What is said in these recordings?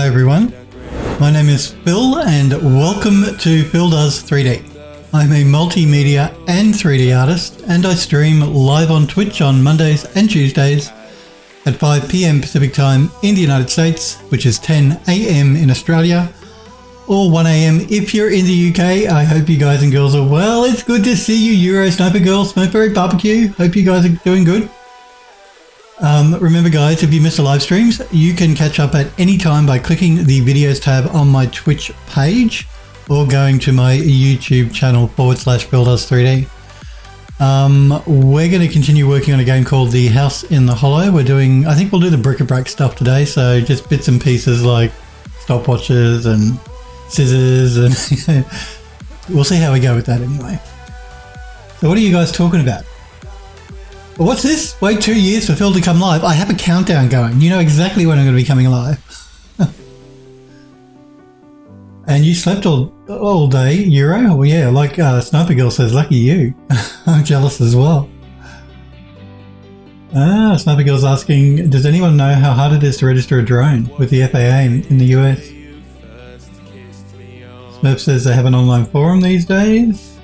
everyone, my name is Phil and welcome to Phil Does 3D. I'm a multimedia and 3D artist and I stream live on Twitch on Mondays and Tuesdays at 5 PM Pacific time in the United States, which is 10 AM in Australia, or 1 AM if you're in the UK. I hope you guys and girls are well. It's good to see you, Euro Sniper Girl, Smokeberry Barbecue. Hope you guys are doing good. Remember guys, if you miss the live streams, you can catch up at any time by clicking the videos tab on my Twitch page or going to my YouTube channel /BillDoes3D. We're going to continue working on a game called The House in the Hollow. I think we'll do the bric-a-brac stuff today, so just bits and pieces like stopwatches and scissors, and we'll see how we go with that anyway. So what are you guys talking about? What's this? Wait 2 years for Phil to come live. I have a countdown going. You know exactly when I'm going to be coming live. And you slept all day, Euro? Well, yeah, like Sniper Girl says, lucky you. I'm jealous as well. Sniper Girl's asking, does anyone know how hard it is to register a drone with the FAA in the US? Smurf says they have an online forum these days.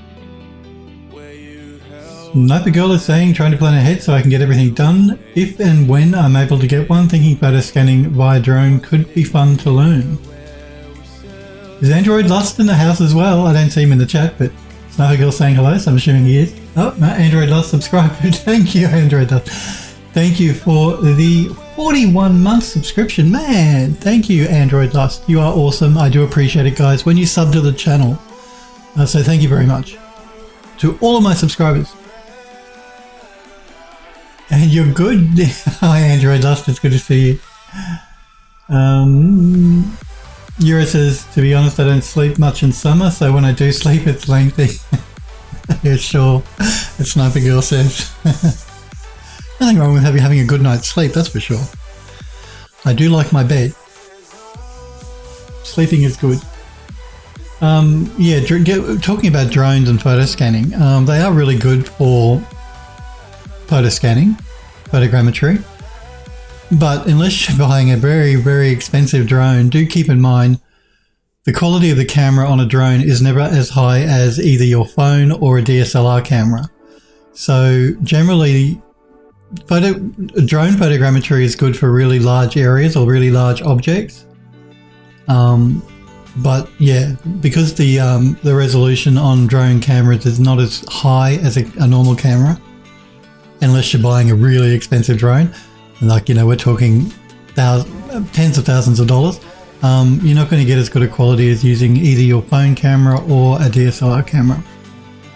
Sniper Girl is saying, trying to plan ahead so I can get everything done. If and when I'm able to get one, thinking photo scanning via drone could be fun to learn. Is Android Lust in the house as well? I don't see him in the chat, but Sniper Girl saying hello, so I'm assuming he is. Oh, no, Android Lust subscribed. Thank you, Android Lust. Thank you for the 41-month subscription. Man, thank you, Android Lust. You are awesome. I do appreciate it, guys, when you sub to the channel. So thank you very much to all of my subscribers. And you're good. Hi, Android Lust. It's good to see you. Euro says, to be honest, I don't sleep much in summer, so when I do sleep, it's lengthy. Yeah, sure. As Sniper Girl says. Nothing wrong with having a good night's sleep, that's for sure. I do like my bed. Sleeping is good. Yeah, talking about drones and photo scanning, they are really good for photo scanning, photogrammetry. But unless you're buying a very, very expensive drone, do keep in mind the quality of the camera on a drone is never as high as either your phone or a DSLR camera. So generally, drone photogrammetry is good for really large areas or really large objects. But yeah, because the resolution on drone cameras is not as high as a normal camera, unless you're buying a really expensive drone. Like, you know, we're talking tens of thousands of dollars. You're not going to get as good a quality as using either your phone camera or a DSLR camera.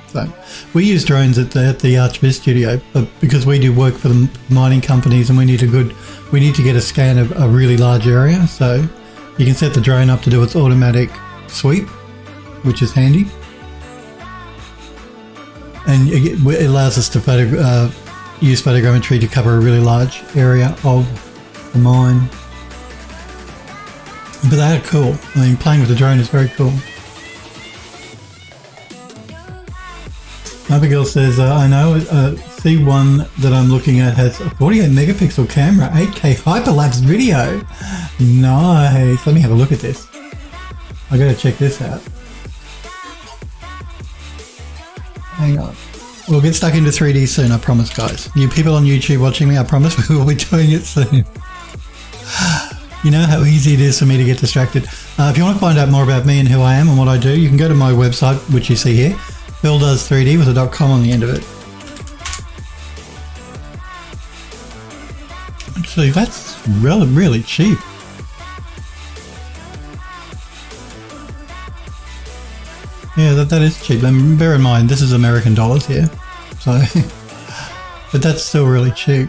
So we use drones at the ArchViz studio, but because we do work for the mining companies and we need to get a scan of a really large area. So you can set the drone up to do its automatic sweep, which is handy. And it allows us to use photogrammetry to cover a really large area of the mine. But they are cool. I mean, playing with the drone is very cool. Abigail says, I know C1 that I'm looking at has a 48 megapixel camera, 8K hyperlapse video. Nice. Let me have a look at this. I gotta check this out. Hang on. We'll get stuck into 3D soon, I promise, guys. You people on YouTube watching me, I promise we will be doing it soon. You know how easy it is for me to get distracted. If you want to find out more about me and who I am and what I do, you can go to my website, which you see here, phildoes3d with a .com on the end of it. Actually, that's really cheap. Yeah, that is cheap. And bear in mind, this is American dollars here. So, but that's still really cheap.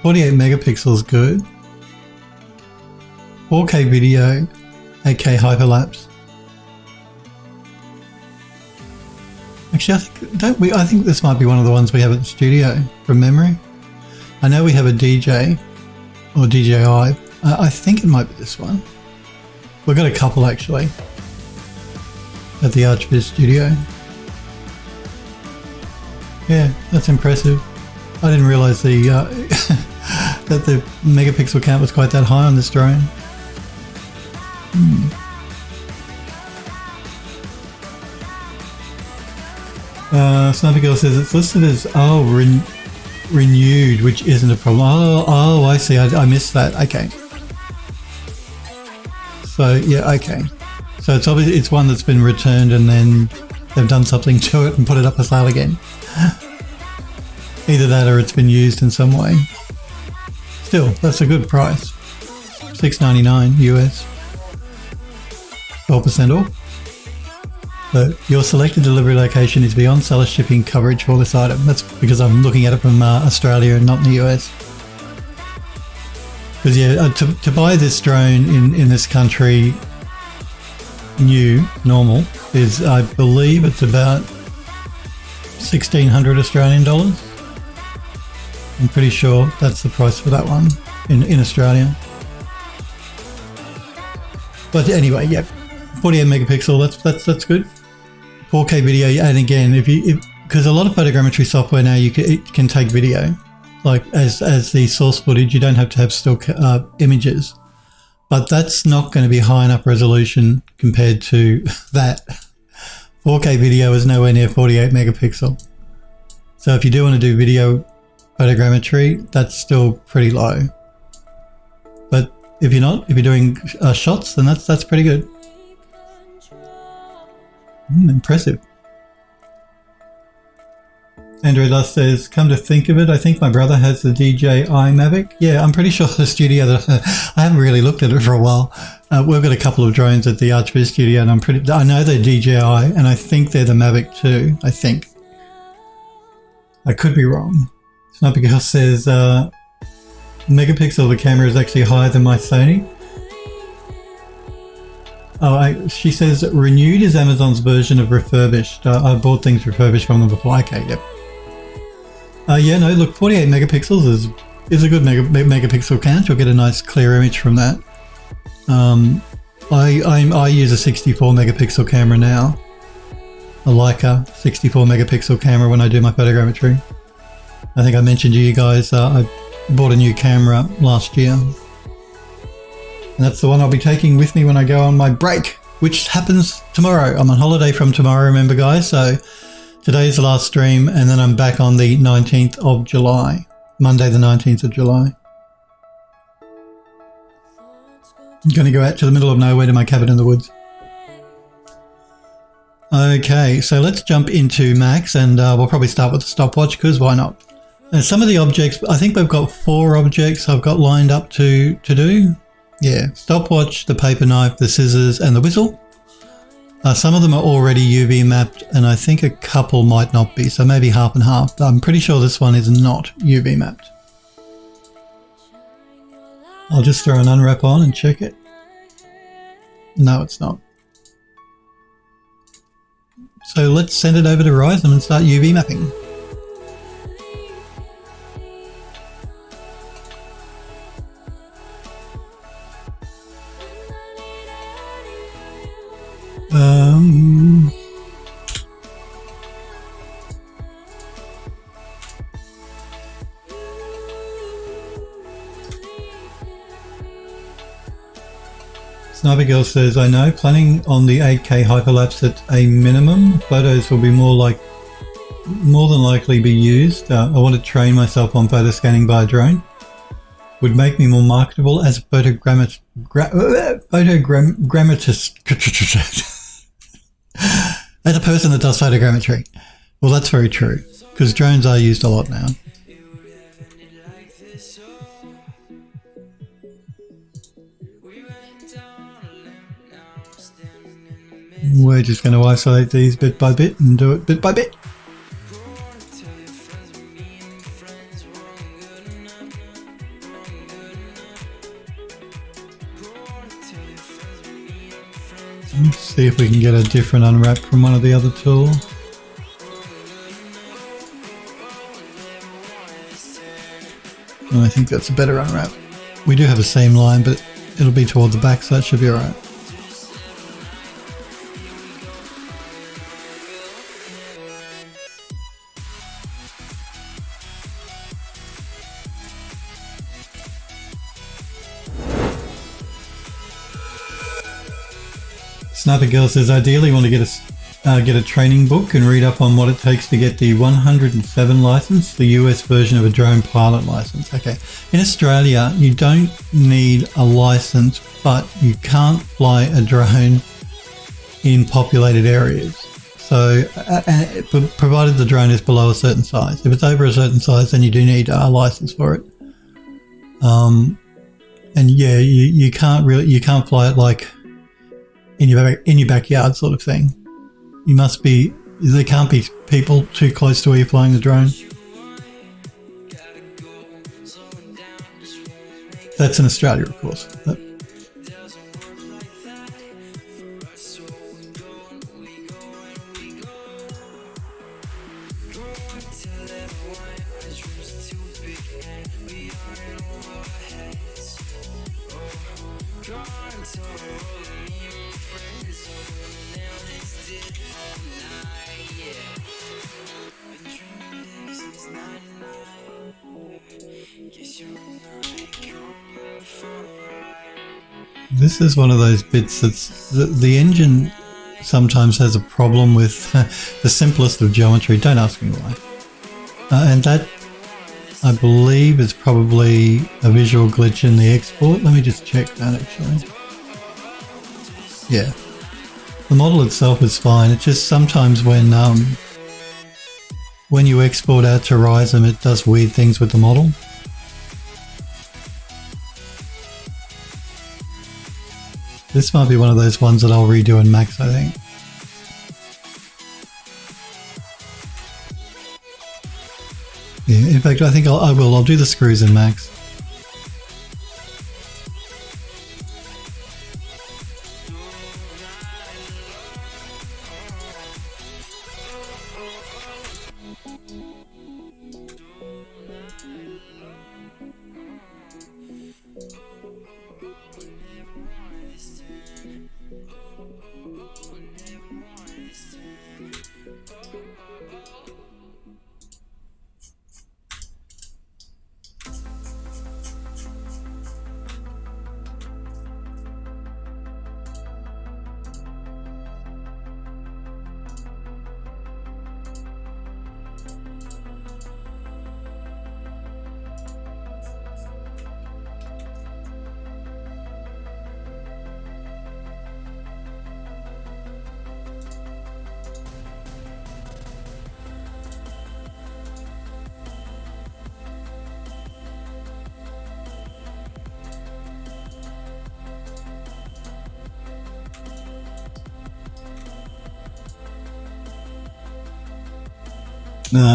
48 megapixels good. 4K video, 8K hyperlapse. Actually, I think this might be one of the ones we have at the studio from memory. I know we have a DJ or DJI. I think it might be this one. We've got a couple actually at the ArchViz studio. Yeah, that's impressive. I didn't realise the that the megapixel count was quite that high on this drone. Sniper Girl says it's listed as renewed, which isn't a problem. Oh, I see. I missed that. Okay. So yeah, okay. So it's obviously it's one that's been returned and then they've done something to it and put it up for sale again. Either that or it's been used in some way. Still, that's a good price. $6.99 US. 12% off. So your selected delivery location is beyond seller shipping coverage for this item. That's because I'm looking at it from Australia and not in the US. Because yeah, to buy this drone in this country, normal, is I believe it's about 1,600 Australian dollars. I'm pretty sure that's the price for that one in Australia. But anyway, yeah, 48 megapixel. That's good. 4K video, and again, because a lot of photogrammetry software now it can take video, like as the source footage. You don't have to have still images, but that's not going to be high enough resolution compared to that. 4K video is nowhere near 48 megapixel. So if you do want to do video photogrammetry, that's still pretty low. But if you're doing shots, then that's pretty good. Impressive. Andrew Lust says, come to think of it, I think my brother has the DJI Mavic. Yeah, I'm pretty sure the studio that I haven't really looked at it for a while. We've got a couple of drones at the Archviz studio, and I know they're DJI, and I think they're the Mavic too. I think. I could be wrong. Sniper Girl says, megapixel of the camera is actually higher than my Sony. Oh, she says renewed is Amazon's version of refurbished. I bought things refurbished from them before. Okay, yep. Yeah, no, look, 48 megapixels is a good megapixel count. You'll get a nice clear image from that. I use a 64 megapixel camera now. A Leica 64 megapixel camera when I do my photogrammetry. I think I mentioned to you guys I bought a new camera last year. And that's the one I'll be taking with me when I go on my break, which happens tomorrow. I'm on holiday from tomorrow, remember guys, so today's the last stream and then I'm back on the 19th of July, Monday the 19th of July. I'm going to go out to the middle of nowhere to my cabin in the woods. Okay, so let's jump into Max and we'll probably start with the stopwatch because why not? And some of the objects, I think we've got 4 objects I've got lined up to do. Yeah, stopwatch, the paper knife, the scissors and the whistle. Some of them are already UV mapped and I think a couple might not be, so maybe half and half. I'm pretty sure this one is not UV mapped. I'll just throw an unwrap on and check it. No, it's not. So let's send it over to Ryzen and start UV mapping. Sniper Girl says, I know, planning on the 8K hyperlapse at a minimum. Photos will be more than likely be used. I want to train myself on photo scanning by a drone. Would make me more marketable as a photogrammetrist. As a person that does photogrammetry. Well, that's very true, because drones are used a lot now. We're just going to isolate these bit by bit and do it bit by bit. Let's see if we can get a different unwrap from one of the other tools. Oh, I think that's a better unwrap. We do have a seam line, but it'll be toward the back, so that should be alright. Sniper Girl says, ideally you want to get a training book and read up on what it takes to get the 107 license, the US version of a drone pilot license. Okay, in Australia you don't need a license, but you can't fly a drone in populated areas. So provided the drone is below a certain size. If it's over a certain size, then you do need a license for it. And yeah, you can't fly it like in your backyard sort of thing. There can't be people too close to where you're flying the drone. That's in Australia, of course. This is one of those bits that's the engine sometimes has a problem with the simplest of geometry. Don't ask me why. And that, I believe, is probably a visual glitch in the export. Let me just check that actually. Yeah. The model itself is fine. It's just sometimes when you export out to Horizon, it does weird things with the model. This might be one of those ones that I'll redo in Max, I think. Yeah, in fact, I think I will. I'll do the screws in Max.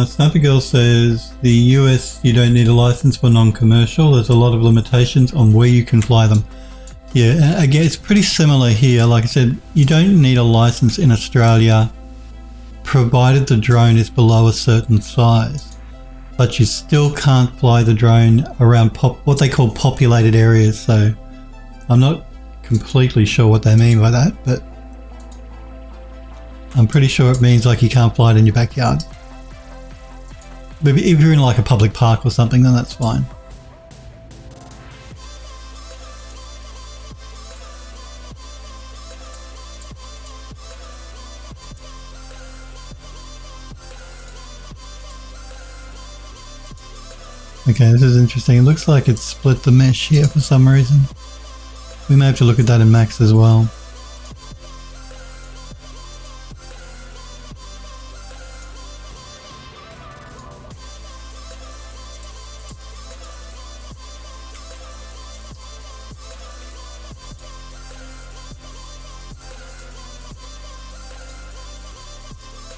Sniper Girl says the US, you don't need a license for non-commercial. There's a lot of limitations on where you can fly them. Yeah, again, it's pretty similar here. Like I said, you don't need a license in Australia provided the drone is below a certain size, but you still can't fly the drone around what they call populated areas. So I'm not completely sure what they mean by that, but I'm pretty sure it means like you can't fly it in your backyard. But if you're in like a public park or something, then that's fine. Okay, this is interesting. It looks like it's split the mesh here for some reason. We may have to look at that in Max as well.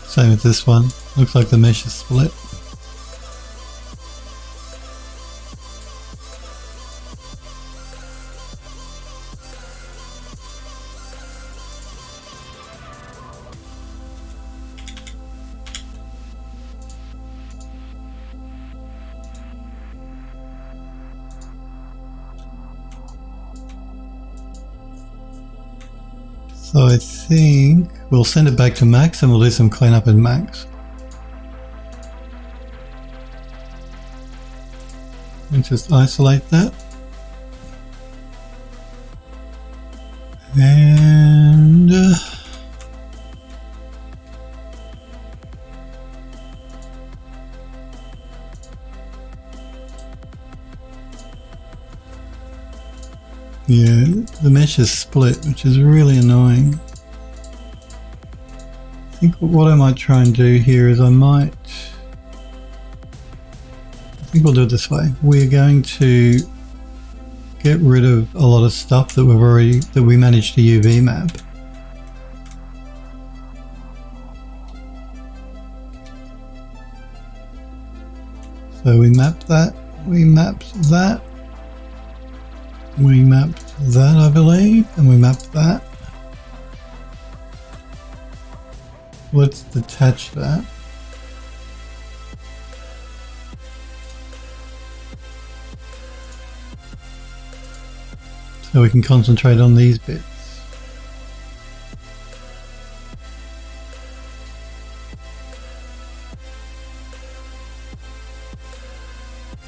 Same with this one. Looks like the mesh is split. So I think we'll send it back to Max and we'll do some cleanup in Max. And just isolate that. And Yeah, the mesh is split, which is really annoying. I think what I might try and do here is I think we'll do it this way. We're going to get rid of a lot of stuff that we managed to UV map. So we mapped that, we mapped that, we mapped that, I believe, and we mapped that. Let's detach that. So we can concentrate on these bits.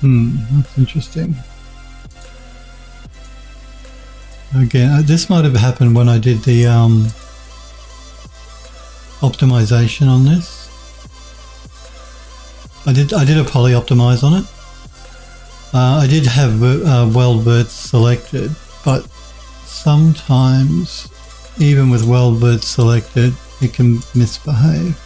That's interesting. Again, this might have happened when I did the optimization on this. I did a poly optimize on it. I did have weld verts selected, but sometimes even with weld verts selected, it can misbehave.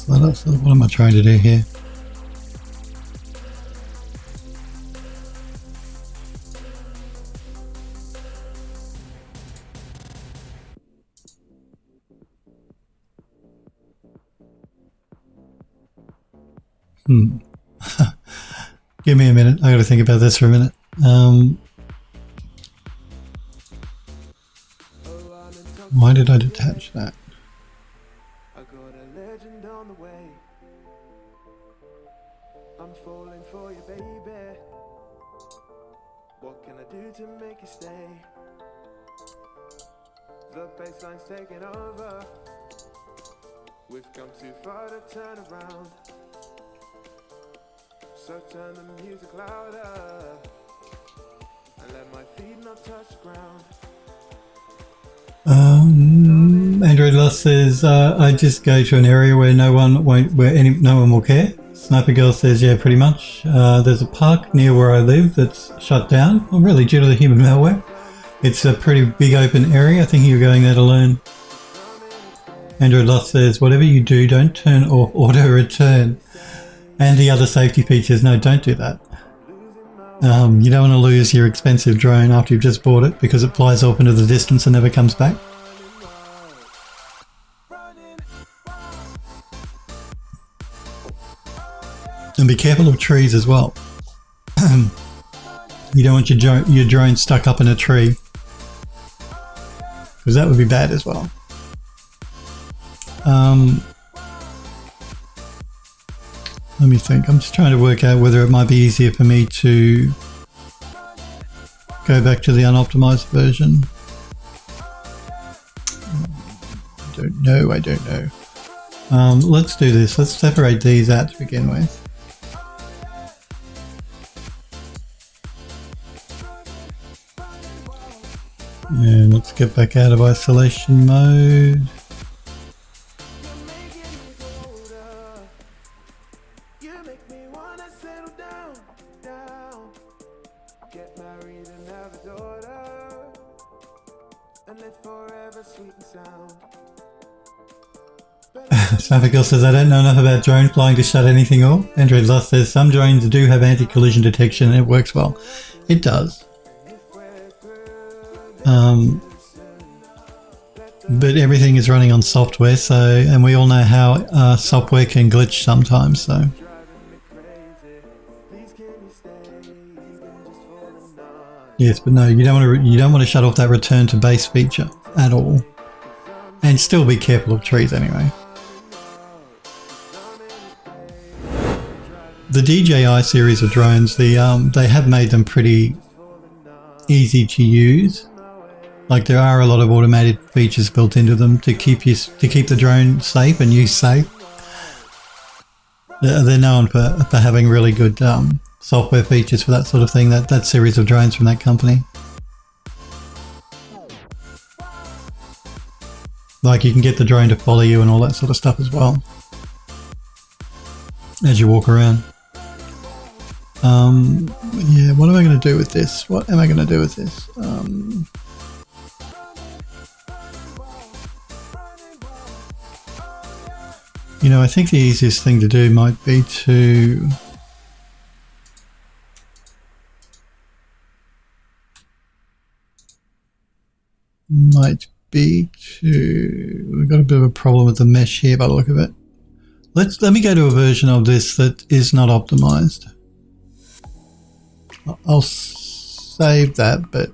Let us, what am I trying to do here? Give me a minute, I gotta think about this for a minute. Why did I detach that? I'm falling for you, baby. What can I do to make you stay? The bassline's taking over. We've come too far to turn around. So turn the music louder and let my feet not touch the ground. Android Lost says, I just go to an area where no one will care. Sniper Girl says, yeah, pretty much. There's a park near where I live that's shut down, well, really due to the human malware. It's a pretty big open area. I think you're going there to learn. Android Lost says, whatever you do, don't turn off auto return and the other safety features. No, don't do that. You don't want to lose your expensive drone after you've just bought it because it flies off into the distance and never comes back. And be careful of trees as well. You don't want your drone stuck up in a tree, because that would be bad as well. Let me think. I'm just trying to work out whether it might be easier for me to go back to the unoptimized version. I don't know. Let's do this. Let's separate these out to begin with. And let's get back out of isolation mode. Sniper Girl says, I don't know enough about drone flying to shut anything off. Android Lost says, some drones do have anti-collision detection and it works well. It does. But everything is running on software, so, and we all know how software can glitch sometimes, so. Yes, but no, you don't want to shut off that return to base feature at all. And still be careful of trees anyway. The DJI series of drones, they have made them pretty easy to use. Like, there are a lot of automated features built into them to keep the drone safe and you safe. They're known for having really good software features for that sort of thing, that series of drones from that company. Like you can get the drone to follow you and all that sort of stuff as well as you walk around. Yeah, what am I going to do with this? What am I going to do with this? You know, I think the easiest thing to do might be to we've got a bit of a problem with the mesh here by the look of it. Let me go to a version of this that is not optimized. I'll save that, but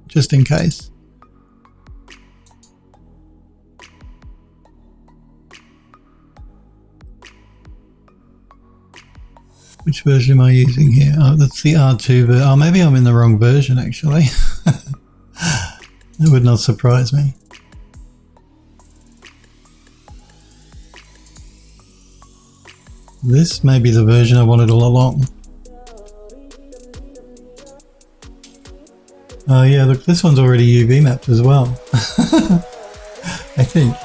just in case. Which version am I using here? Oh, that's the R2 version. Oh, maybe I'm in the wrong version actually. That would not surprise me. This may be the version I wanted all along. Oh yeah, look, this one's already UV mapped as well. I think.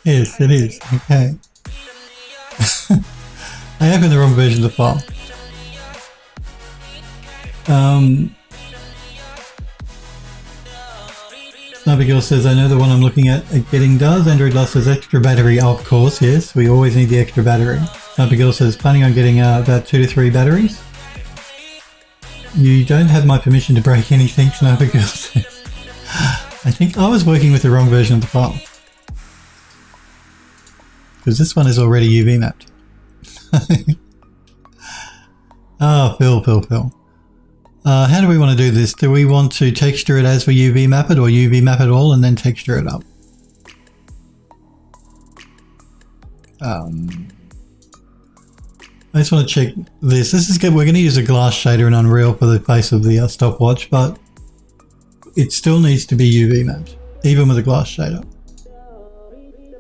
Yes, it is. Okay. I opened the wrong version of the file. Sniper Girl says, I know the one I'm looking at getting does. Android Lust says extra battery. Of course, yes. We always need the extra battery. Sniper Girl says, planning on getting about 2 to 3 batteries. You don't have my permission to break anything, Sniper Girl says. I think I was working with the wrong version of the file. Because this one is already UV mapped. Oh, Phil. How do we want to do this? Do we want to texture it as we UV map it, or UV map it all and then texture it up? I just want to check this. This is good. We're going to use a glass shader in Unreal for the face of the stopwatch, but it still needs to be UV mapped, even with a glass shader.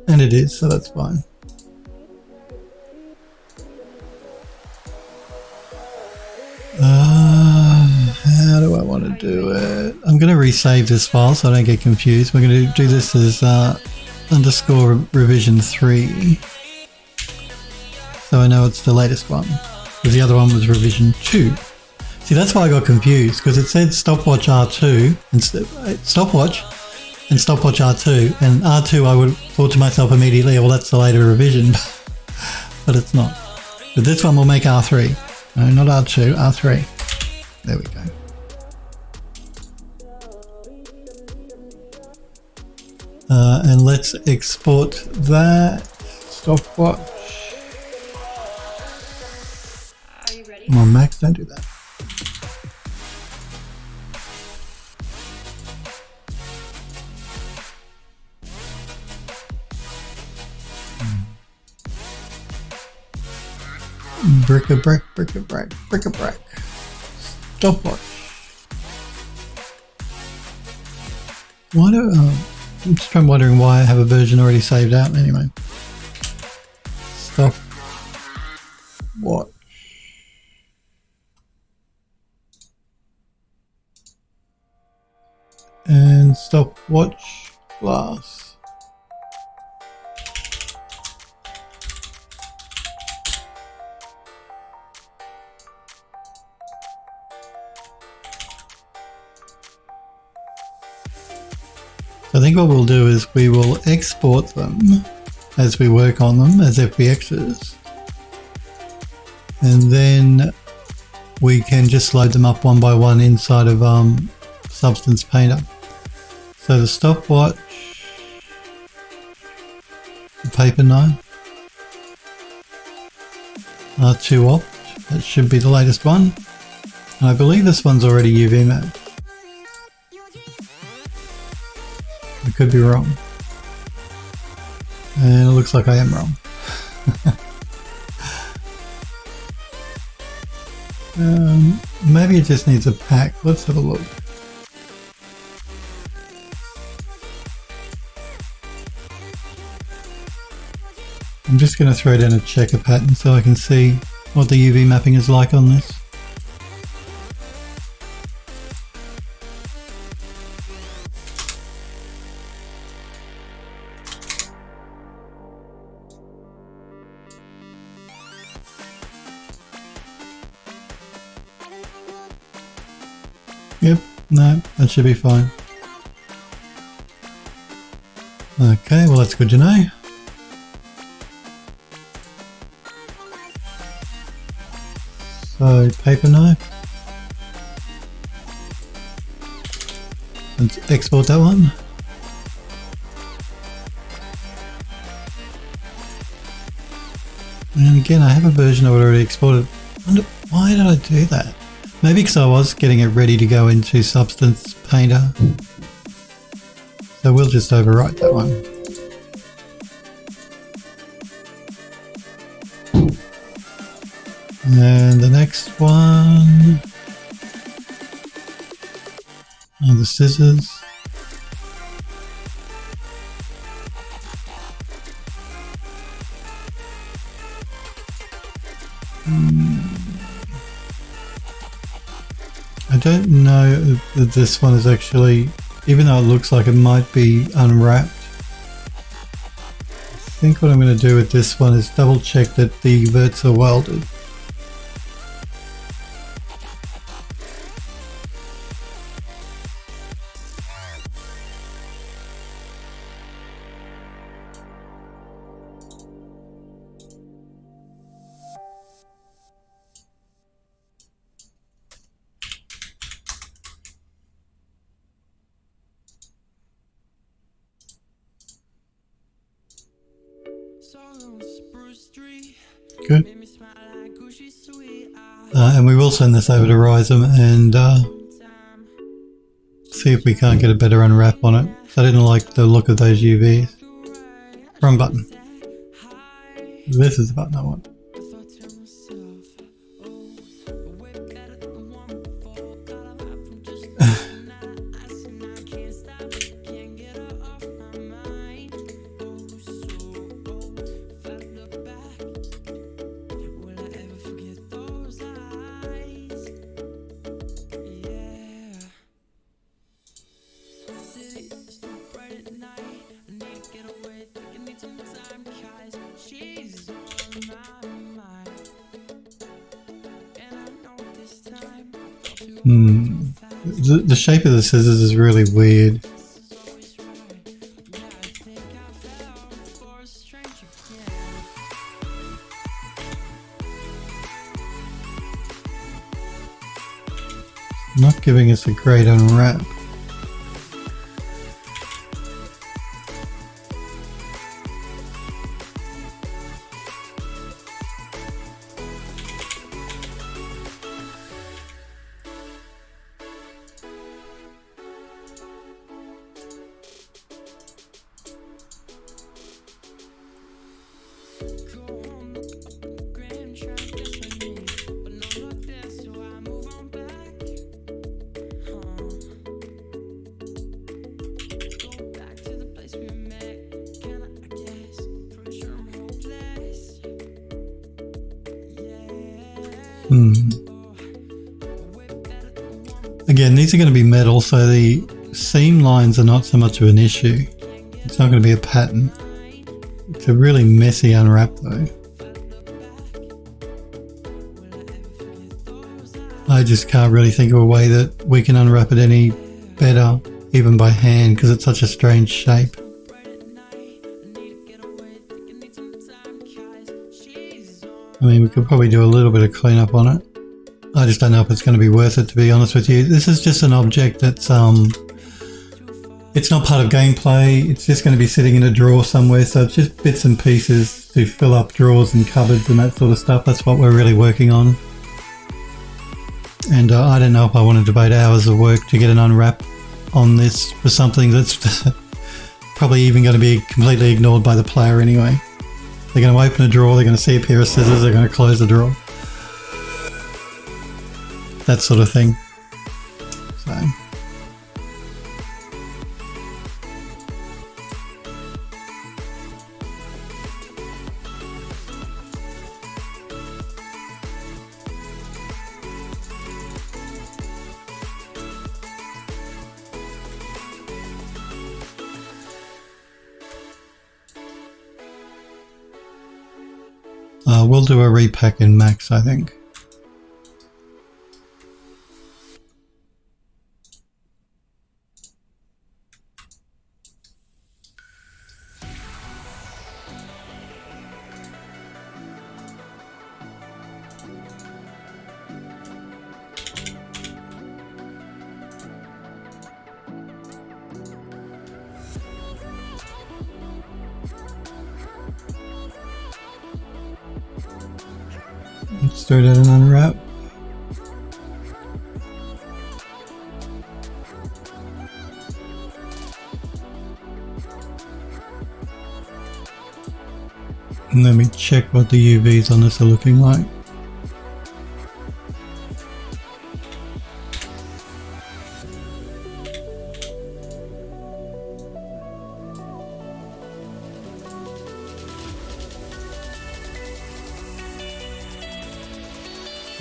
And it is, so that's fine. How do I want to do it? I'm going to resave this file so I don't get confused. We're going to do this as underscore revision 3. So I know it's the latest one. Because the other one was revision 2. See, that's why I got confused, because it said stopwatch R2 and stopwatch and stopwatch R2, and R2 I would have thought to myself immediately, well, that's the later revision, but it's not. But this one will make R3. No, not R2, R3. There we go. And let's export that stopwatch. Are you ready? Come on, Max, don't do that. Bric-a-brac, bric-a-brac, bric-a-brac. Stopwatch. Why do I'm just wondering why I have a version already saved out anyway. Stopwatch. And stopwatch glass. I think what we'll do is we will export them as we work on them as FBXs, and then we can just load them up one by one inside of Substance Painter. So the stopwatch, the paper knife, R2 opt, that should be the latest one, and I believe this one's already UV mapped. I could be wrong. And it looks like I am wrong. Maybe it just needs a pack. Let's have a look. I'm just going to throw down a checker pattern so I can see what the UV mapping is like on this. Yep, no, that should be fine. Okay, well that's good to know. So, paper knife. Let's export that one. And again, I have a version of it already exported. Why did I do that? Maybe because I was getting it ready to go into Substance Painter. So we'll just overwrite that one. And the next one are the scissors. I don't know if this one is actually, even though it looks like it might be unwrapped, I think what I'm going to do with this one is double check that the verts are welded. Good. And we will send this over to Rhizome and see if we can't get a better unwrap on it. I didn't like the look of those UVs. Wrong button. This is the button I want. The shape of the scissors is really weird. Not giving us a great unwrap. Again, these are going to be metal, so the seam lines are not so much of an issue. It's not going to be a pattern. It's a really messy unwrap though. I just can't really think of a way that we can unwrap it any better, even by hand, because it's such a strange shape. I mean, we could probably do a little bit of cleanup on it. I just don't know if it's going to be worth it, to be honest with you. This is just an object that's, it's not part of gameplay. It's just going to be sitting in a drawer somewhere. So it's just bits and pieces to fill up drawers and cupboards and that sort of stuff. That's what we're really working on. And I don't know if I want to debate hours of work to get an unwrap on this for something that's probably even going to be completely ignored by the player anyway. They're going to open a drawer, they're going to see a pair of scissors, they're going to close the drawer. That sort of thing. So. We'll do a repack in Max, I think. Let's throw that and unwrap. And let me check what the UVs on this are looking like.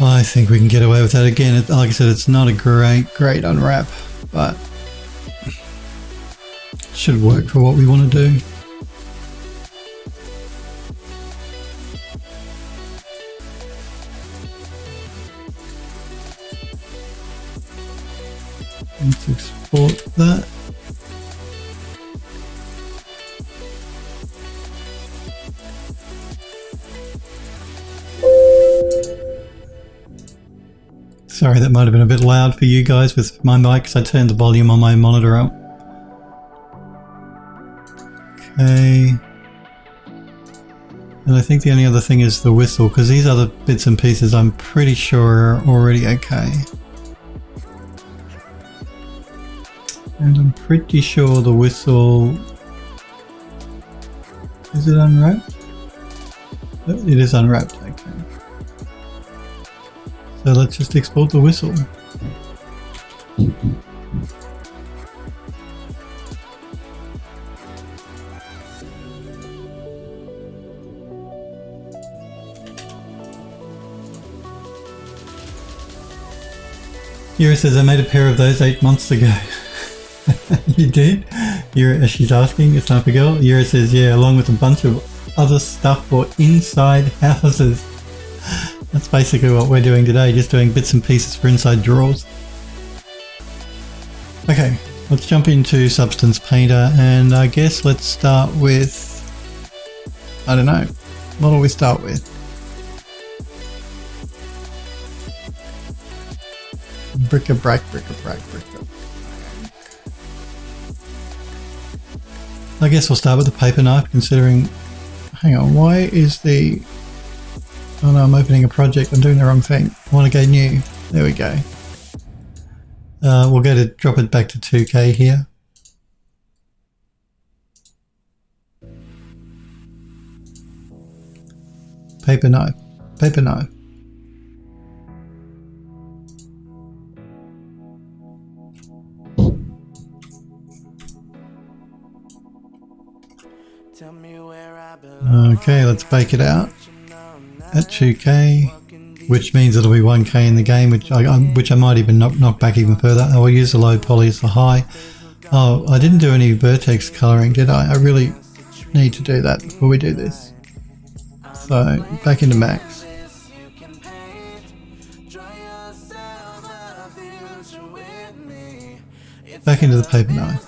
I think we can get away with that again. Like I said, it's not a great unwrap, but it should work for what we want to do. Let's export that. Sorry, that might have been a bit loud for you guys with my mic because I turned the volume on my monitor up. Okay. And I think the only other thing is the whistle, because these other bits and pieces I'm pretty sure are already okay. And I'm pretty sure the whistle... Is it unwrapped? It is unwrapped, okay. So let's just export the whistle. Yura says, I made a pair of those 8 months ago. You did? Yura, she's asking, a sniper girl. Yura says, yeah, along with a bunch of other stuff for inside houses. That's basically what we're doing today, just doing bits and pieces for inside drawers. Okay, let's jump into Substance Painter, and I guess let's start with, I don't know, what do we start with? Bric-a-brac. I guess we'll start with the paper knife, considering, hang on, why is the... Oh no, I'm opening a project. I'm doing the wrong thing. I want to go new. There we go. We'll go to drop it back to 2K here. Paper knife. Paper knife. Okay, let's bake it out at 2K, which means it'll be 1K in the game, which I might even knock back even further. I will use the low poly as the high. Oh, I didn't do any vertex coloring, did I? I really need to do that before we do this. So back into max. Back into the paper knife.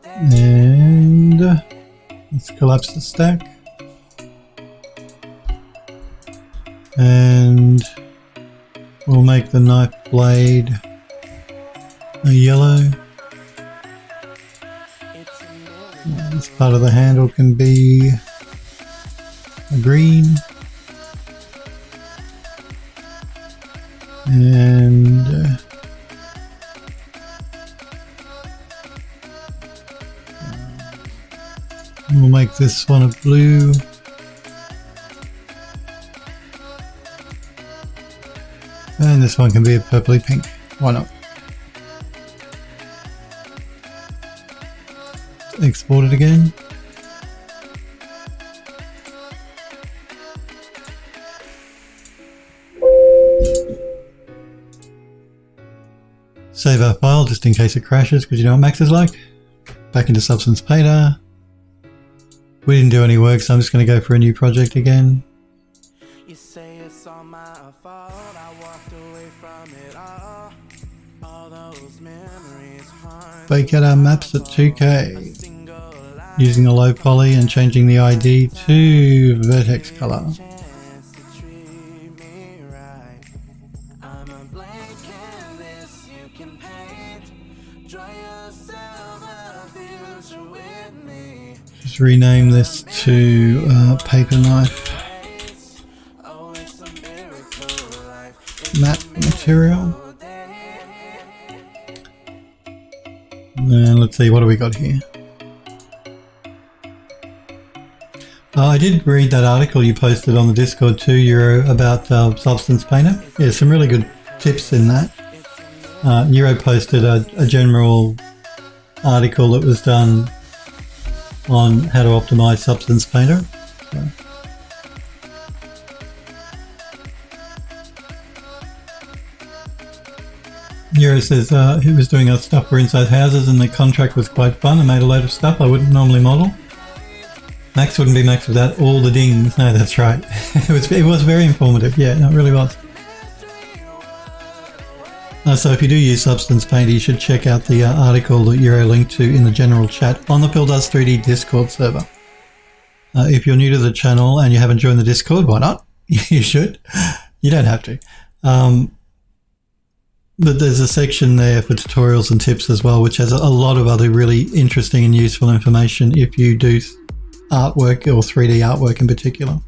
And let's collapse the stack. And we'll make the knife blade a yellow. This part of the handle can be a green. And we'll make this one a blue. And this one can be a purpley pink. Why not? Export it again. Save our file just in case it crashes, because you know what Max is like. Back into Substance Painter. We didn't do any work, so I'm just going to go for a new project again. You say it's all my fault, I walked away from it all those memories haunt. Bake out our maps at 2K. Using a low poly and changing the ID to vertex color. Just rename this to paper knife. Matte material. And let's see, what do we got here? I did read that article you posted on the Discord too, Euro, about Substance Painter. Yeah, some really good tips in that. Euro posted a general article that was done on how to optimize Substance Painter. So. Euro says he was doing stuff for inside houses and the contract was quite fun. I made a load of stuff I wouldn't normally model. Max wouldn't be Max without all the dings. No, that's right. It was very informative. Yeah, no, it really was. So if you do use Substance Painter, you should check out the article that Euro linked to in the general chat on the Phil Does 3D Discord server. If you're new to the channel and you haven't joined the Discord, why not? You should. You don't have to. But there's a section there for tutorials and tips as well, which has a lot of other really interesting and useful information if you do artwork or 3D artwork in particular.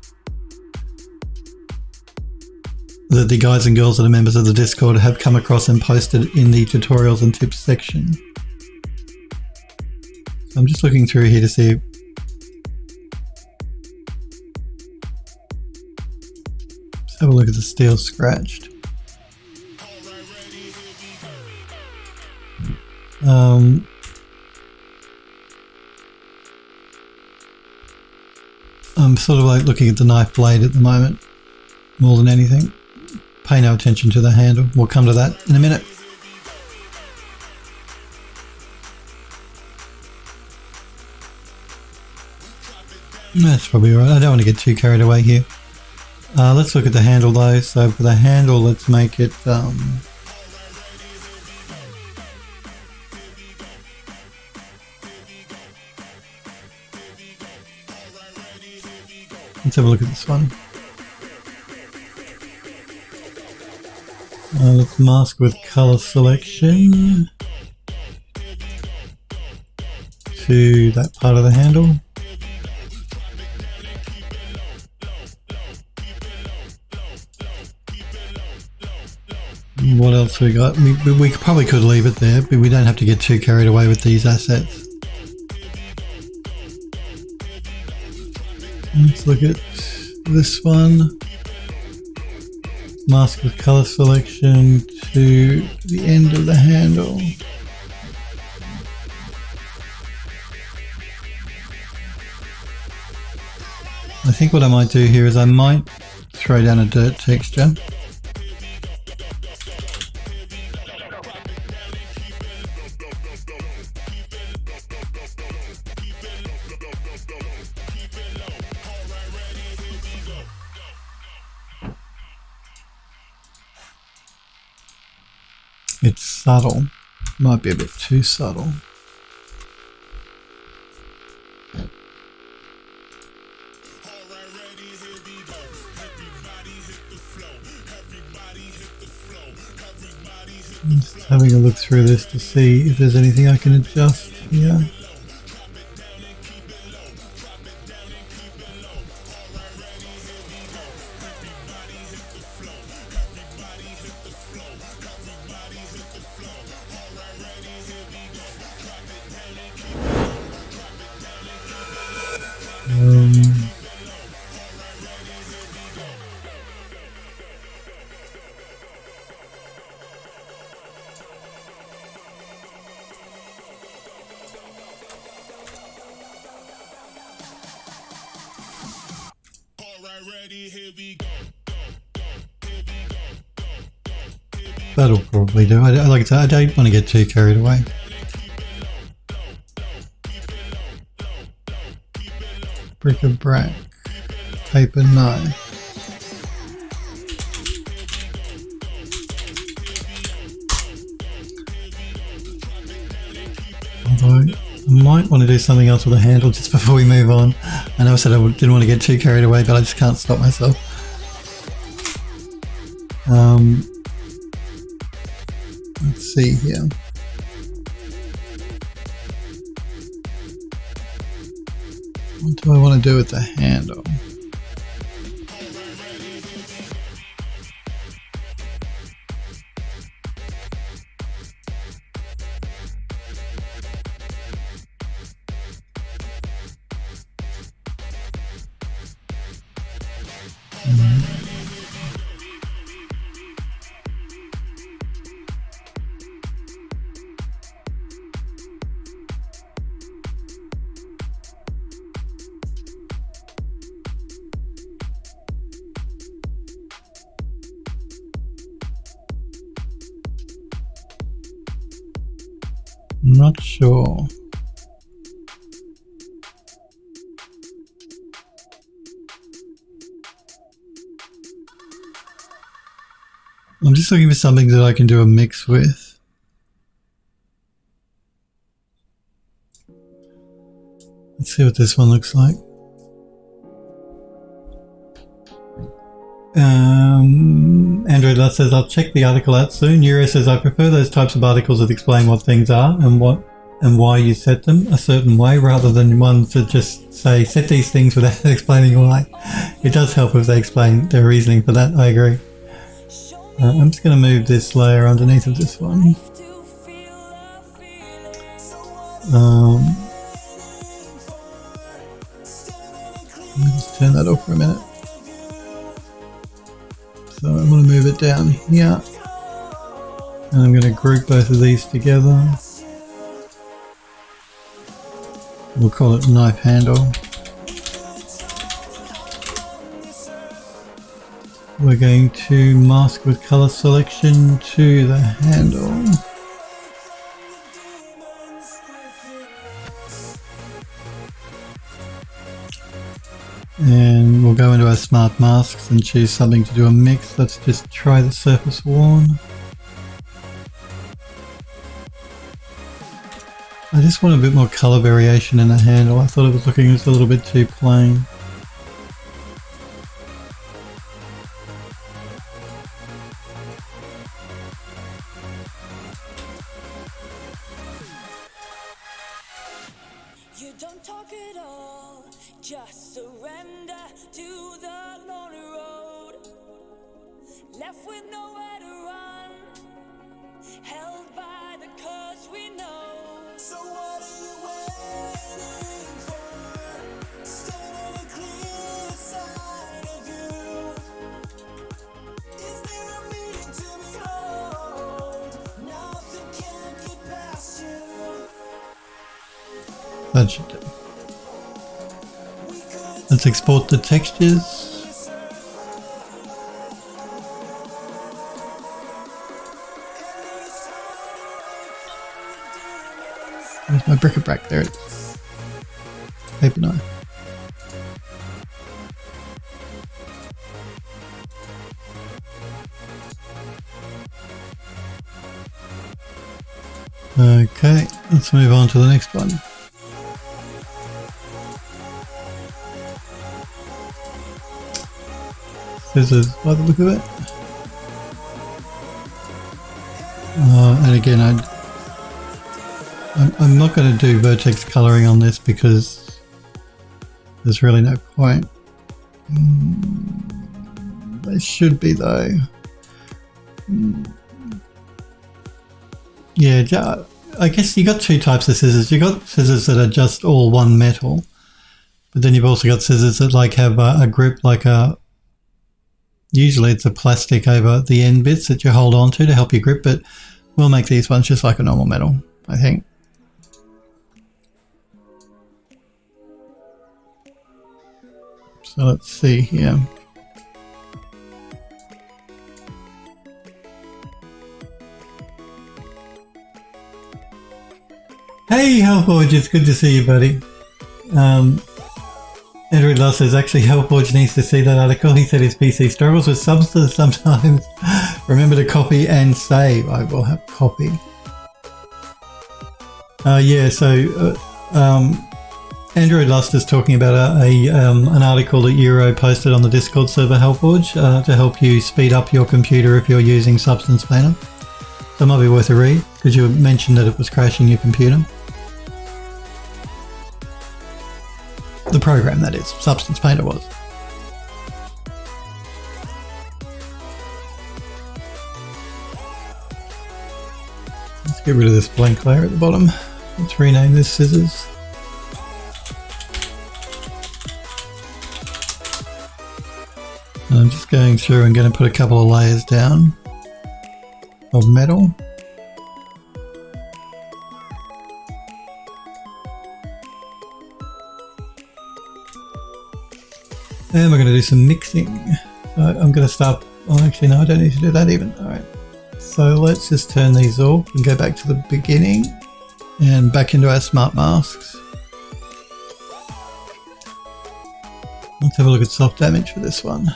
That the guys and girls that are members of the Discord have come across and posted in the tutorials and tips section. So I'm just looking through here to see. Let's have a look at the steel scratched. I'm sort of like looking at the knife blade at the moment, more than anything. Pay no attention to the handle. We'll come to that in a minute. That's probably alright. I don't want to get too carried away here. Let's look at the handle though. So for the handle, let's make it let's have a look at this one. Let's mask with color selection to that part of the handle. What else we got? We probably could leave it there, but we don't have to get too carried away with these assets. Let's look at this one. Mask with color selection to the end of the handle. I think what I might do here is I might throw down a dirt texture. It's subtle. Might be a bit too subtle. Just having a look through this to see if there's anything I can adjust here. That'll probably do. Like I said, I don't want to get too carried away. bric-a-brac, paper knife. Although I might want to do something else with the handle just before we move on. I know I said I didn't want to get too carried away, but I just can't stop myself. Let's see here. What do I want to do with the handle? Not sure. I'm just looking for something that I can do a mix with. Let's see what this one looks like. Android Lust says, I'll check the article out soon. Euro says, I prefer those types of articles that explain what things are and why you set them a certain way, rather than ones that just say set these things without explaining why. It does help if they explain their reasoning for that. I agree. I'm just going to move this layer underneath of this one. Let me just turn that off for a minute. So I'm going to move it down here, and I'm going to group both of these together. We'll call it knife handle. We're going to mask with color selection to the handle. And we'll go into our smart masks and choose something to do a mix. Let's just try the surface worn. I just want a bit more color variation in the handle. I thought it was looking just a little bit too plain. You don't talk at all, just surrender to the lonely road. Left with nowhere to run, held by the curse we know. So what are you waiting for? Stand on a clear side of you. Is there a meaning to behold? Nothing can get past you. That should do. Let's export the textures. Where's my bric-a-brac? There it is. Paper knife. Okay, let's move on to the next one. Scissors by the look of it. And again, I'm not going to do vertex coloring on this because there's really no point. They should be though. Yeah, I guess you got two types of scissors. You got scissors that are just all one metal, but then you've also got scissors that like have a grip like a. Usually it's a plastic over the end bits that you hold on to help you grip, but we'll make these ones just like a normal metal, I think. So let's see here. Hey, how gorgeous. Good to see you, buddy. Android Lost says, actually, Hellforge needs to see that article. He said his PC struggles with substance sometimes. Remember to copy and save. I will have copy. Yeah, so Android Lust is talking about an article that Euro posted on the Discord server Hellforge to help you speed up your computer if you're using Substance Painter. So it might be worth a read because you mentioned that it was crashing your computer. The program, that is. Substance Painter was. Let's get rid of this blank layer at the bottom. Let's rename this scissors. I'm just going through and going to put a couple of layers down of metal. And we're going to do some mixing. So I'm going to start, oh actually no, I don't need to do that even. Alright, so let's just turn these off and go back to the beginning and back into our smart masks. Let's have a look at soft damage for this one.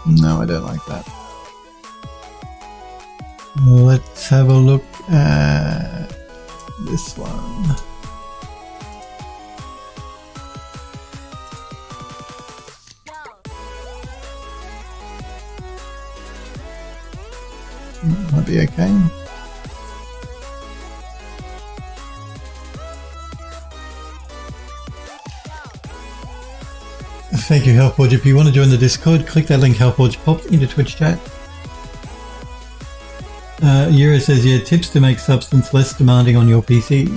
No, I don't like that. Let's have a look at this one. Might be okay. Thank you, Hellforge. If you want to join the Discord, click that link Hellforge popped into Twitch chat. Euro says, yeah, tips to make Substance less demanding on your PC.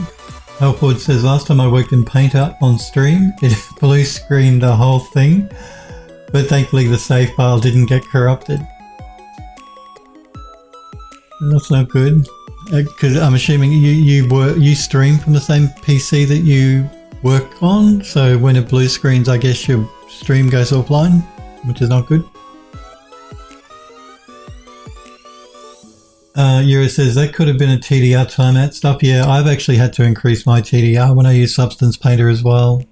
Hellforge says, last time I worked in Painter on stream, it blue screened the whole thing, but thankfully the save file didn't get corrupted. That's not good, because I'm assuming you stream from the same PC that you work on, so when it blue screens, I guess your stream goes offline, which is not good. Euro says that could have been a TDR timeout stuff. Yeah, I've actually had to increase my TDR when I use Substance Painter as well.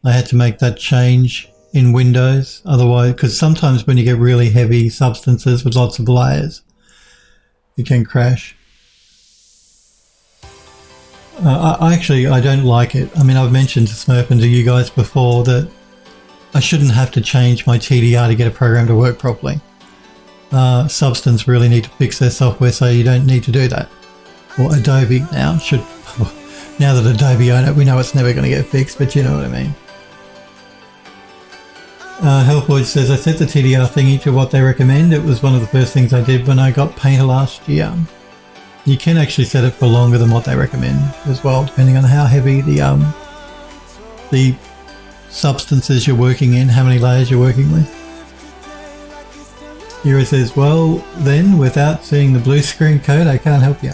I had to make that change in Windows, otherwise, because sometimes when you get really heavy substances with lots of layers, it can crash. I don't like it. I mean, I've mentioned to Smurf and to you guys before that I shouldn't have to change my TDR to get a program to work properly. Substance really need to fix their software, so you don't need to do that. Or Adobe now should. Now that Adobe own it, we know it's never going to get fixed, but you know what I mean. Hellforge says, I set the TDR thingy to what they recommend. It was one of the first things I did when I got Painter last year. You can actually set it for longer than what they recommend as well, depending on how heavy the substances you're working in, how many layers you're working with. Euro says, well then, without seeing the blue screen code, I can't help you.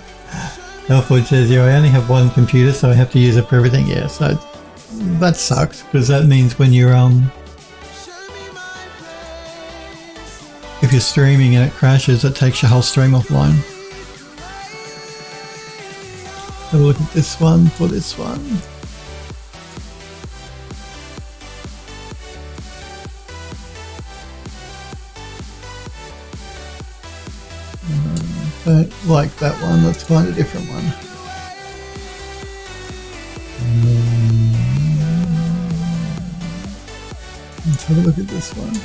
Hellforge says, yeah, I only have one computer, so I have to use it for everything. Yeah, so that sucks, because that means when you're if you're streaming and it crashes, it takes your whole stream offline. Have a look at this one for this one. Don't like that one. Let's find a different one. Let's have a look at this one.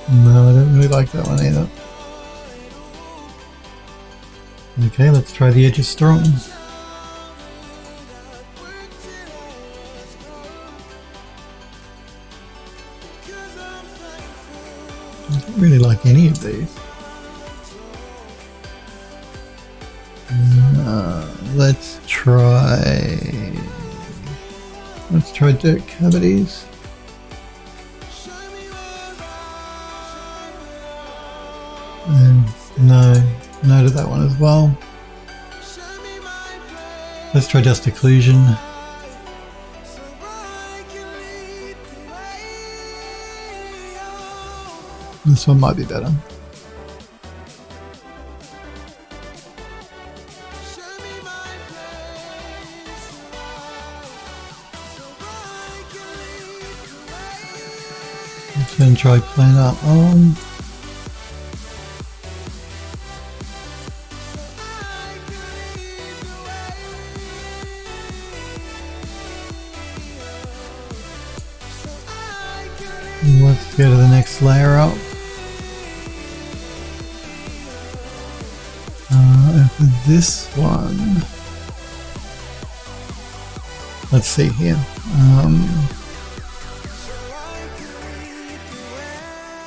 No, I don't really like that one either. Okay, let's try the edge is strong. I don't really like any of these. Let's try dirt cavities. No to that one as well. Let's try dust occlusion. This one might be better. Let's then try playing that on. Let's go to the next layer up. And for this one, let's see here.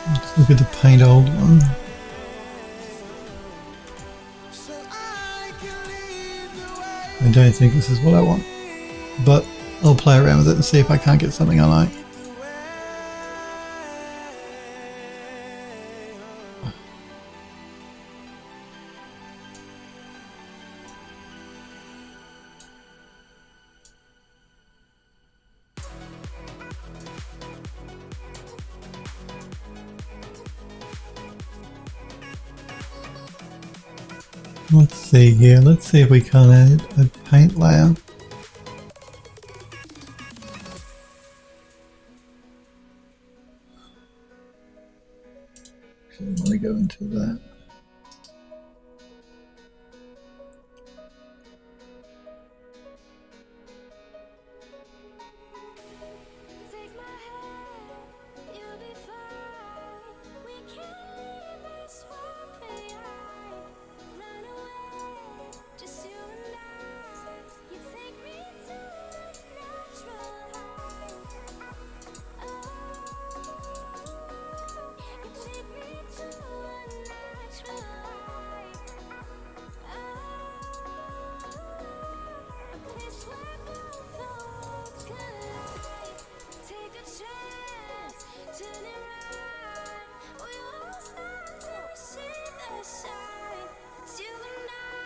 Let's look at the paint old one. I don't think this is what I want, but I'll play around with it and see if I can't get something I like. Let's see here, let's see if we can add a paint layer. So I want to go into that.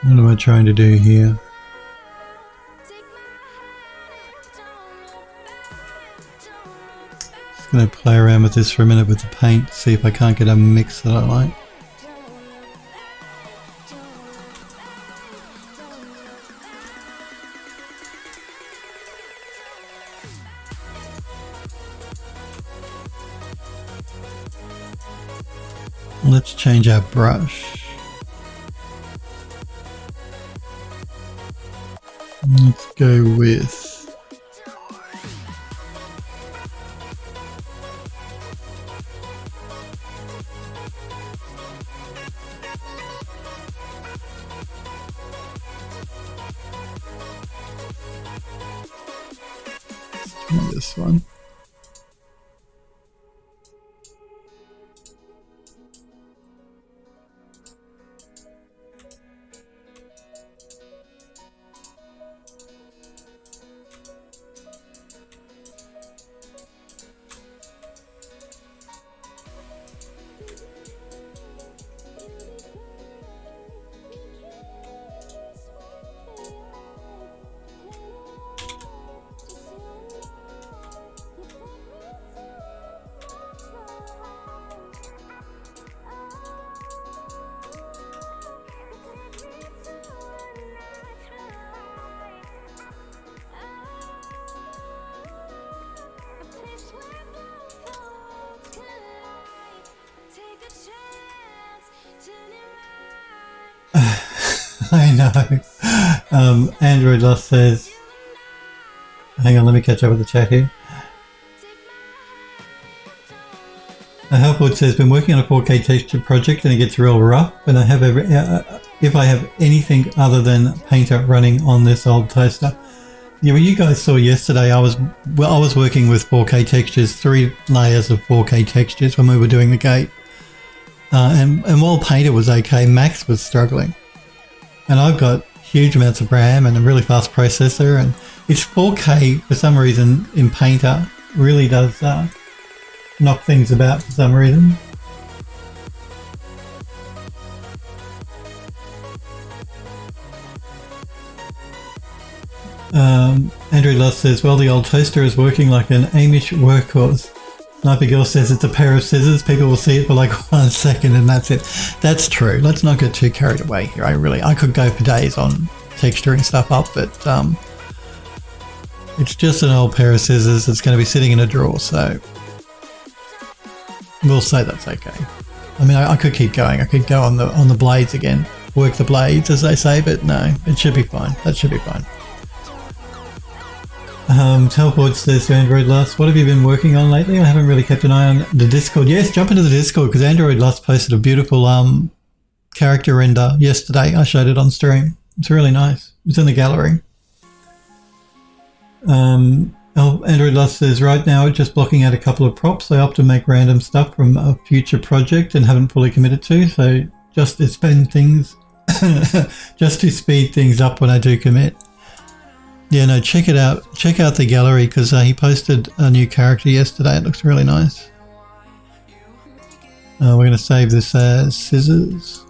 What am I trying to do here? Just going to play around with this for a minute with the paint, see if I can't get a mix that I like. Let's change our brush. Let's go with this one. I know. Android Lost says, hang on, let me catch up with the chat here. Helpwood says, been working on a 4K texture project and it gets real rough, and I have if I have anything other than Painter running on this old toaster. Yeah, well, you guys saw yesterday I was working with 4K textures, 3 layers of 4K textures when we were doing the gate. And while Painter was okay, Max was struggling. And I've got huge amounts of RAM and a really fast processor, and it's 4K for some reason in Painter really does knock things about for some reason. Andrew Lust says, well, the old toaster is working like an Amish workhorse. Sniper Girl says it's a pair of scissors. People will see it for like 1 second and that's it. That's true. Let's not get too carried away here. I could go for days on texturing stuff up, but it's just an old pair of scissors. It's going to be sitting in a drawer, so we'll say that's okay. I mean, I could keep going. I could go on the blades again, work the blades as they say, but no, it should be fine. That should be fine. Teleport says to Android Lust, what have you been working on lately? I haven't really kept an eye on the Discord. Yes, jump into the Discord because Android Lust posted a beautiful character render yesterday. I showed it on stream. It's really nice. It's in the gallery. Android Lust says, right now it's just blocking out a couple of props. I opt to make random stuff from a future project and haven't fully committed to, so just to spend things, just to speed things up when I do commit. Yeah, no, check it out. Check out the gallery because he posted a new character yesterday. It looks really nice. We're going to save this as scissors.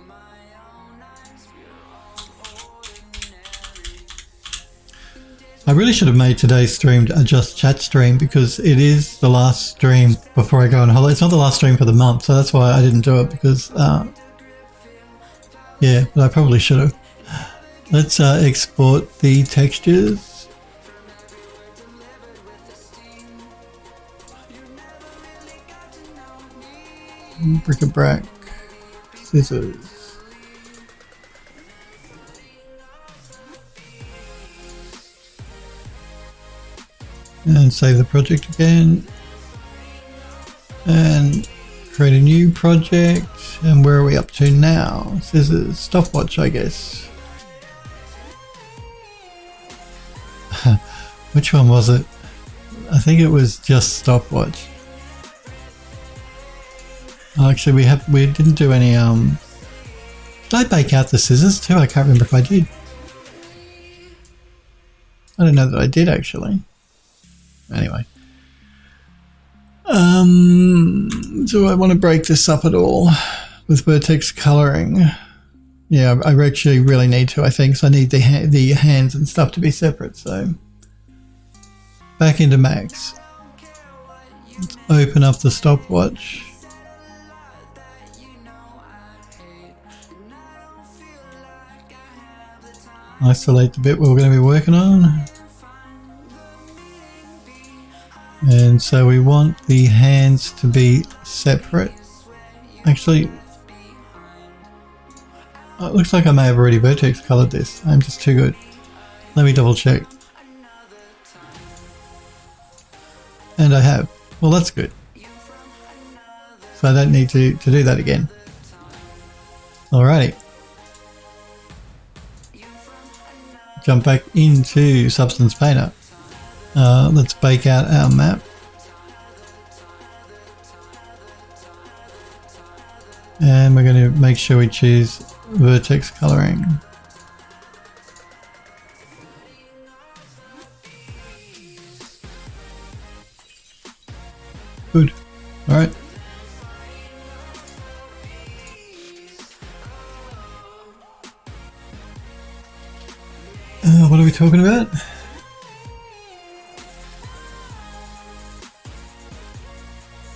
I really should have made today's stream a Just Chat stream because it is the last stream before I go on holiday. It's not the last stream for the month, so that's why I didn't do it because, yeah, but I probably should have. Let's export the textures. Bric-a-brac, scissors. And save the project again. And create a new project. And where are we up to now? Scissors, stopwatch, I guess. Which one was it? I think it was just stopwatch. Oh, actually, we didn't do any. Did I bake out the scissors too? I can't remember if I did. I don't know that I did actually. Anyway, do I want to break this up at all with vertex coloring? Yeah, I actually really need to. I think so. I need the hands and stuff to be separate. So back into Max. Let's open up the stopwatch. Isolate the bit we're going to be working on. And so we want the hands to be separate. Actually, it looks like I may have already vertex colored this. I'm just too good. Let me double check. And I have. Well, that's good. So I don't need to do that again. Alrighty. Jump back into Substance Painter. Let's bake out our map. And we're going to make sure we choose vertex coloring. Good. All right. What are we talking about?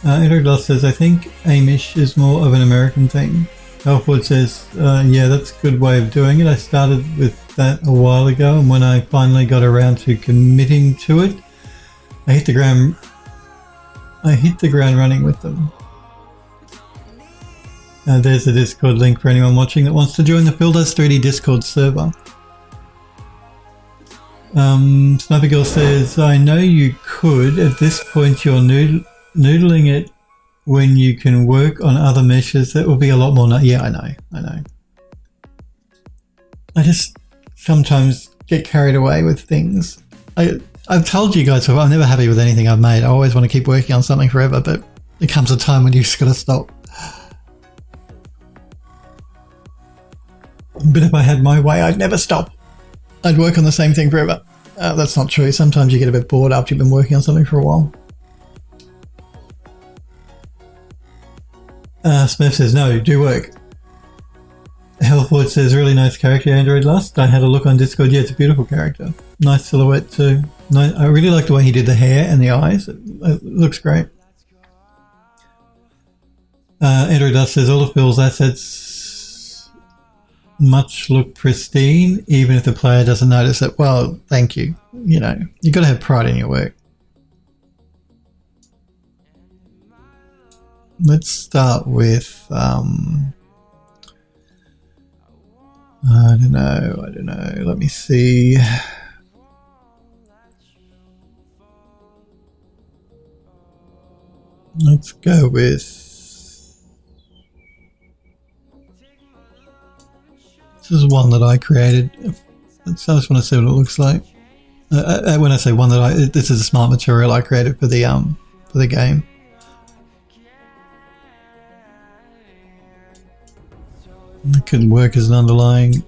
Edward Loss says, I think Amish is more of an American thing. Alford says, yeah, that's a good way of doing it. I started with that a while ago, and when I finally got around to committing to it, I hit the ground running with them. There's a Discord link for anyone watching that wants to join the Builders 3D Discord server. Sniper Girl says, I know you could. At this point, you're noodling it when you can work on other meshes. That will be a lot more. Yeah, I know. I just sometimes get carried away with things. I've told you guys before, I'm never happy with anything I've made. I always want to keep working on something forever, but there comes a time when you just gotta stop. But if I had my way, I'd never stop. I'd work on the same thing forever. That's not true. Sometimes you get a bit bored after you've been working on something for a while. Smith says, no, do work. Hellford says, really nice character, Android Lust. I had a look on Discord. Yeah, it's a beautiful character. Nice silhouette too. I really like the way he did the hair and the eyes. It looks great. Andrew Dust says all of Phil's assets much look pristine, even if the player doesn't notice it. Well, thank you. You know, you got to have pride in your work. Let's start with, I don't know. Let me see. Let's go with, this is one that I created. I just want to see what it looks like. When I say one that this is a smart material I created for the game. It could work as an underlying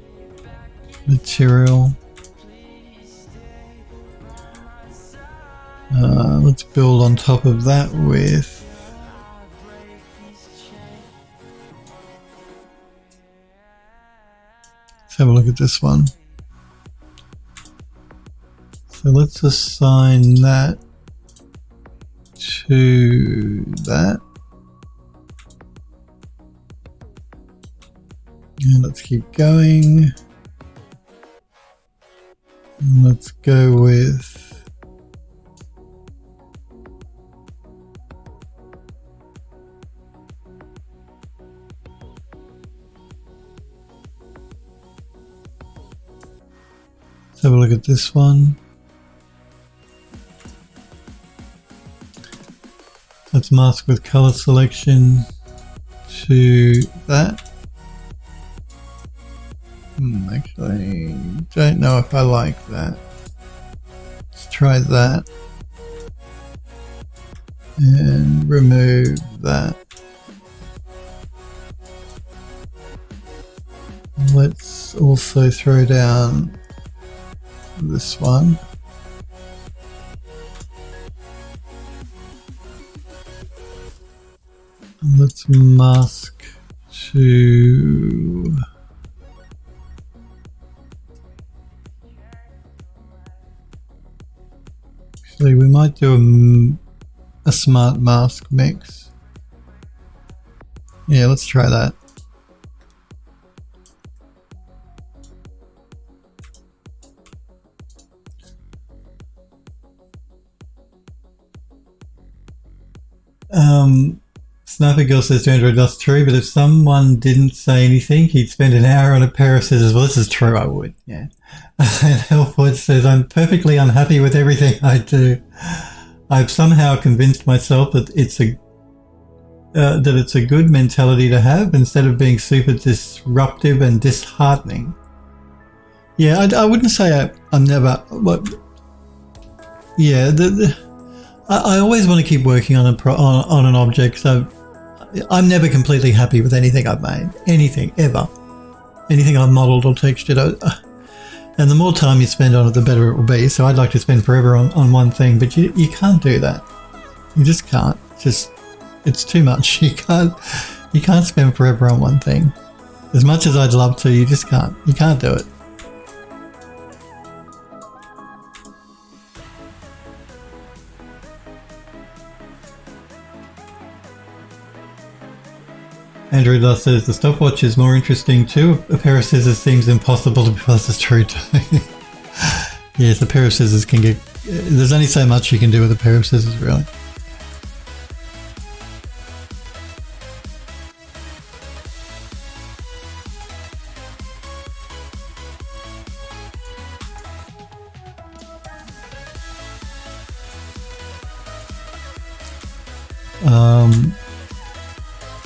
material. Let's build on top of that with let's have a look at this one. So let's assign that to that. And let's keep going. And let's go with let's have a look at this one. Let's mask with color selection to that. Actually, don't know if I like that. Let's try that. And remove that. Let's also throw down this one. And let's mask to actually we might do a smart mask mix. Yeah, let's try that. Sniper Girl says to Android Dust true, but if someone didn't say anything, he'd spend an hour on a pair of scissors. Well, this is true, I would, yeah. And Elfwood says, I'm perfectly unhappy with everything I do. I've somehow convinced myself that it's a good mentality to have instead of being super disruptive and disheartening. Yeah, I wouldn't say I'm never... What? Yeah, I always want to keep working on an object, so I'm never completely happy with anything I've made. Anything, ever. Anything I've modelled or textured. And the more time you spend on it, the better it will be. So I'd like to spend forever on one thing, but you can't do that. You just can't. It's too much. You can't spend forever on one thing. As much as I'd love to, you just can't. You can't do it. Andrew Dust says the stopwatch is more interesting too. A pair of scissors seems impossible to be plus is true too. Yes, a pair of scissors can get... There's only so much you can do with a pair of scissors, really.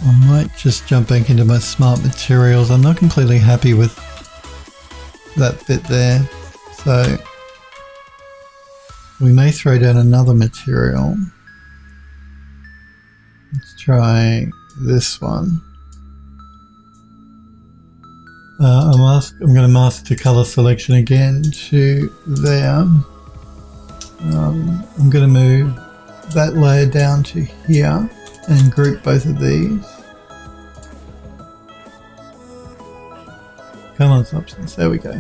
I might just jump back into my smart materials. I'm not completely happy with that bit there, so we may throw down another material. Let's try this one. I'm going to mask to color selection again to there. I'm going to move that layer down to here and group both of these. Come on, substance. There we go.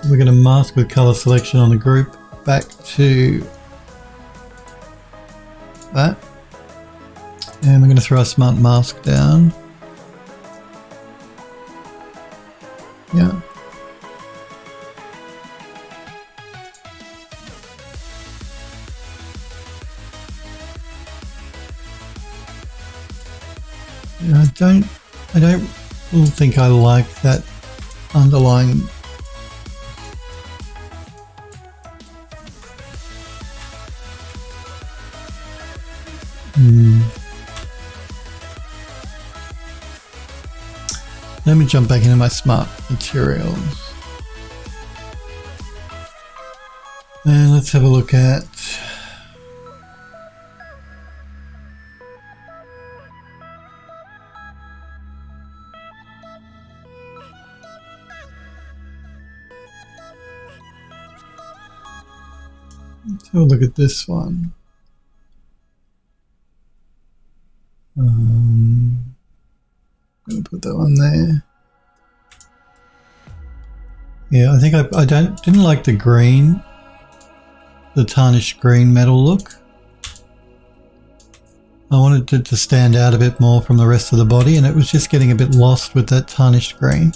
We're going to mask with color selection on the group back to that. And we're going to throw a smart mask down. Yeah. Yeah, I don't think I like that underlying. Let me jump back into my smart materials. And let's have a look at this one. I'm going to put that one there. Yeah, I think I didn't like the green, the tarnished green metal look. I wanted it to stand out a bit more from the rest of the body, and it was just getting a bit lost with that tarnished green.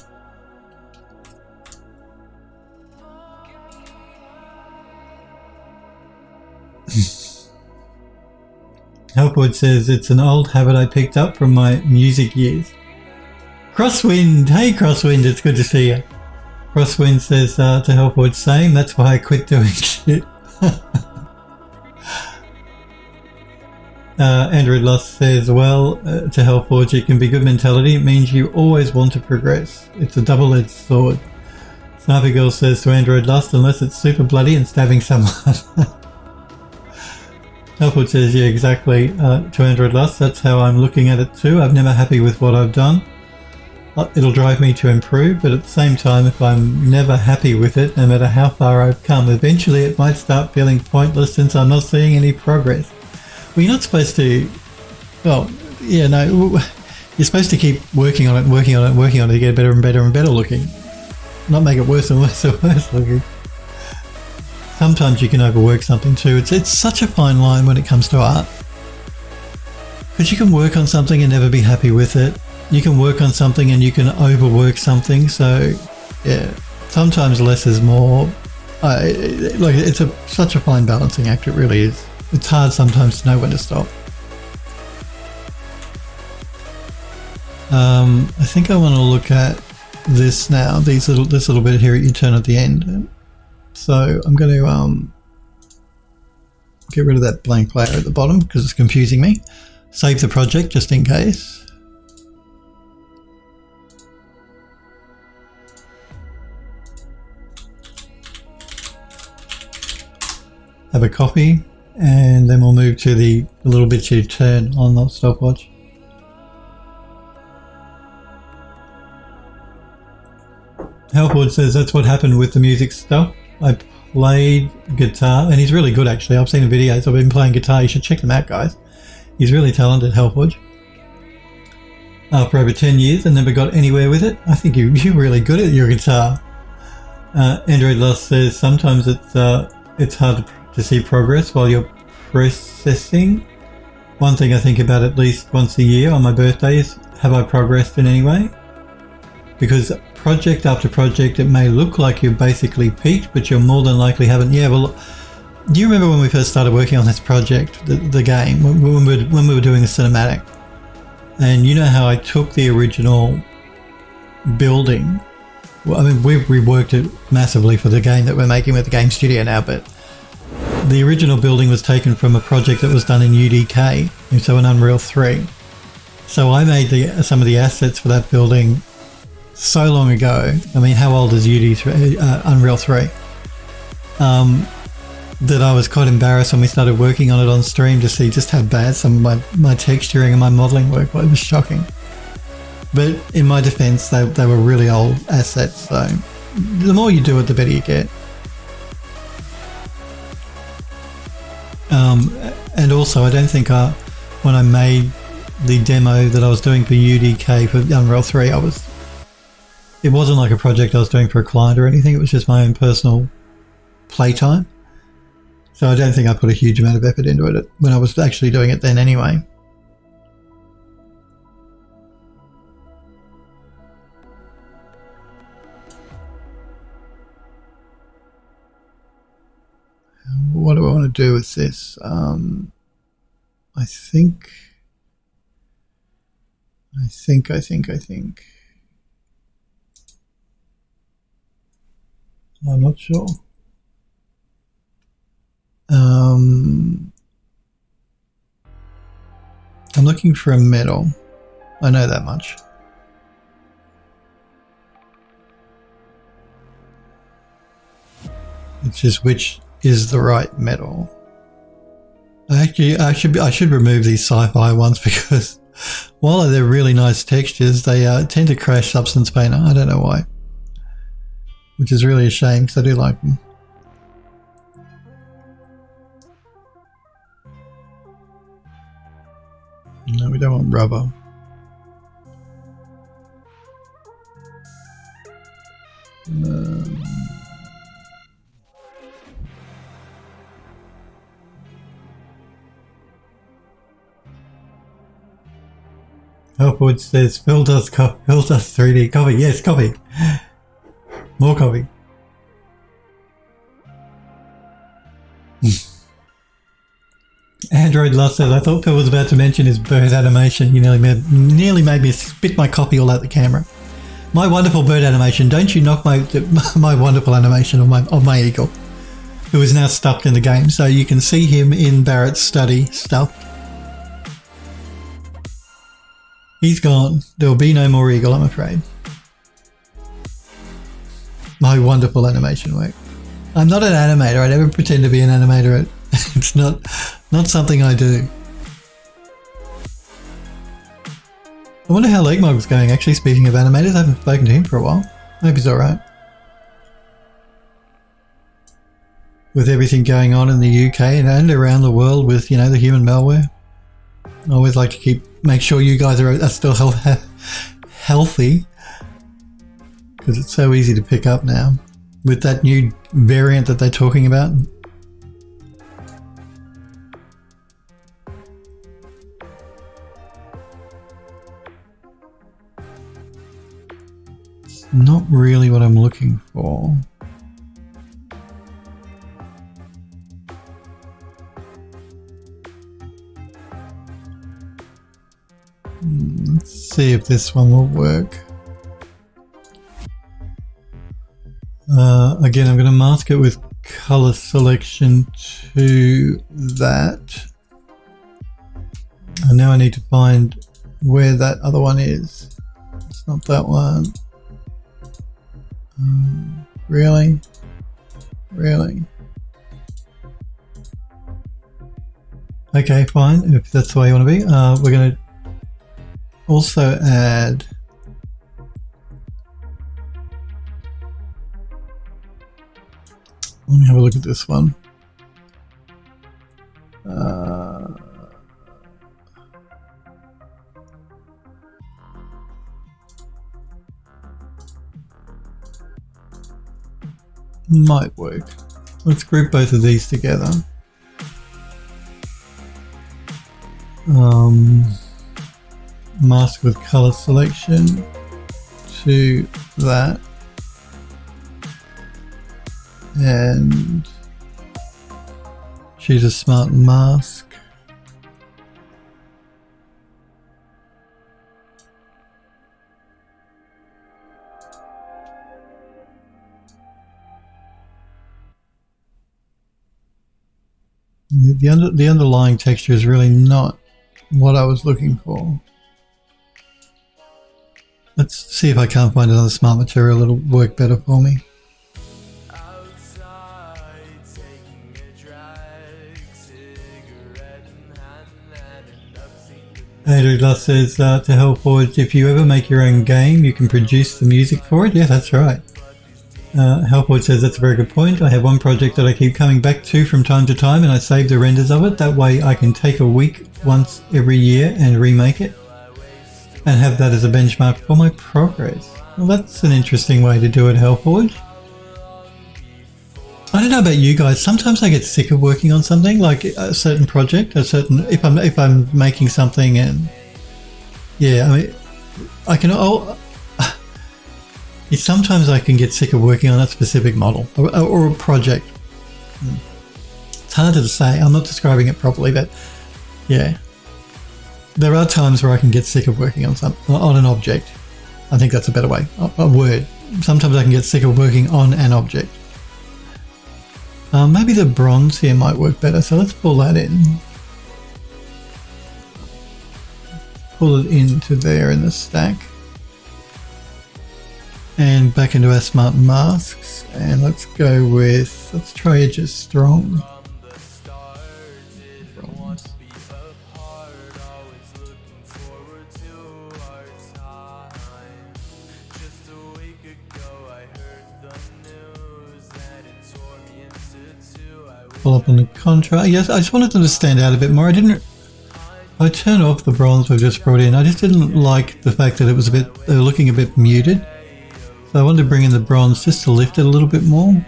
Helpwood says, it's an old habit I picked up from my music years. Crosswind! Hey Crosswind, it's good to see you. Crosswind says to Helpwood, same, that's why I quit doing shit. Andrew Lost says, well, to Helpwood, it can be good mentality. It means you always want to progress. It's a double-edged sword. Sniper Girl says to Android Lust, unless it's super bloody and stabbing someone. Helpwood says, yeah, exactly, to Android Lust. That's how I'm looking at it too. I'm never happy with what I've done. It'll drive me to improve, but at the same time, if I'm never happy with it, no matter how far I've come, eventually it might start feeling pointless since I'm not seeing any progress. Well, you're not supposed to... Well, yeah, no, you're supposed to keep working on it, to get better and better and better looking. Not make it worse and worse and worse looking. Sometimes you can overwork something too. It's such a fine line when it comes to art. Because you can work on something and never be happy with it. You can work on something and you can overwork something. So, yeah, sometimes less is more. It's such a fine balancing act, it really is. It's hard sometimes to know when to stop. I think I want to look at this now, this little bit here you turn at the end. So I'm going to get rid of that blank layer at the bottom because it's confusing me. Save the project just in case. Have a copy, and then we'll move to the little bit you turn on the stopwatch. Helpwood says that's what happened with the music stuff. I played guitar, and he's really good actually. I've seen the videos. I've been playing guitar. You should check them out, guys. He's really talented, Helpwood. For over 10 years and never got anywhere with it. I think you're really good at your guitar. Android Lost says sometimes it's hard to see progress while you're processing. One thing I think about at least once a year on my birthday is, have I progressed in any way? Because project after project, it may look like you've basically peaked, but you're more than likely haven't. Yeah, well, do you remember when we first started working on this project, the game, when we were doing the cinematic? And you know how I took the original building. Well, I mean, we've reworked it massively for the game that we're making with the game studio now, but the original building was taken from a project that was done in UDK, and so in Unreal 3. So I made some of the assets for that building so long ago. I mean, how old is Unreal 3? That I was quite embarrassed when we started working on it on stream to see just how bad some of my texturing and my modeling work was. It was shocking. But in my defense, they were really old assets, so the more you do it, the better you get. And also, I don't think when I made the demo that I was doing for UDK for Unreal 3, It wasn't like a project I was doing for a client or anything. It was just my own personal playtime. So I don't think I put a huge amount of effort into it when I was actually doing it then anyway. What do I want to do with this? I think. I'm not sure. I'm looking for a medal. I know that much. It's just which is the right medal. Actually, I should remove these sci-fi ones because while they're really nice textures, they tend to crash Substance Painter. I don't know why, which is really a shame because I do like them. No, we don't want rubber. Helpwood says Phil does 3D copy. Yes, copy. More copy. Android Lust says, I thought Phil was about to mention his bird animation. You nearly made me spit my copy all out the camera. My wonderful bird animation. Don't you knock my wonderful animation of my eagle, who is now stuffed in the game. So you can see him in Barrett's study stuffed. He's gone. There will be no more eagle, I'm afraid. My wonderful animation work. I'm not an animator. I never pretend to be an animator. It's not something I do. I wonder how Legmog's going, actually, speaking of animators. I haven't spoken to him for a while. I hope he's alright. With everything going on in the UK and around the world with, the human malware. I always like to make sure you guys are still healthy, because it's so easy to pick up now with that new variant that they're talking about. It's not really what I'm looking for. Let's see if this one will work. Again, I'm going to mask it with color selection to that. And now I need to find where that other one is. It's not that one. Really? Okay, fine. If that's the way you want to be. We're going to also add let me have a look at this one. Might work. Let's group both of these together. Mask with color selection to that, and choose a smart mask. The underlying texture is really not what I was looking for. Let's see if I can't find another smart material that'll work better for me. Andrew Luss says to help forward, if you ever make your own game, you can produce the music for it. Yeah, that's right. Helpwood says that's a very good point. I have one project that I keep coming back to from time to time, and I save the renders of it. That way I can take a week once every year and remake it and have that as a benchmark for my progress. Well, that's an interesting way to do it, Hellforge. I don't know about you guys. Sometimes I get sick of working on something, like a certain project, if I'm making something, and yeah, I mean, I can. Sometimes I can get sick of working on that specific model or a project. It's harder to say. I'm not describing it properly, but yeah, there are times where I can get sick of working on an object. I think that's a better way. A word. Sometimes I can get sick of working on an object. Maybe the bronze here might work better, so let's pull that in. Pull it into there in the stack. And back into our smart masks, and let's go with, let's try edges strong. Bronze. Pull up on the contrast. Yes, I just wanted them to stand out a bit more. I turned off the bronze we've just brought in. I just didn't like the fact that they were looking a bit muted. So I wanted to bring in the bronze just to lift it a little bit more.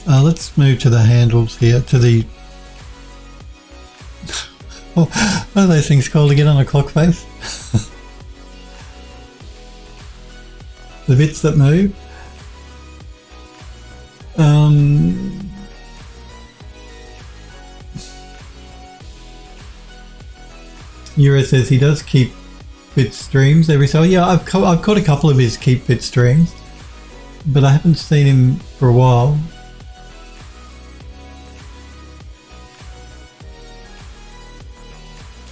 Let's move to the handles here, to the... what are those things called again on a clock face? The bits that move. Euro says he does keep bit streams every so. Yeah, I've caught a couple of his keep bit streams, but I haven't seen him for a while.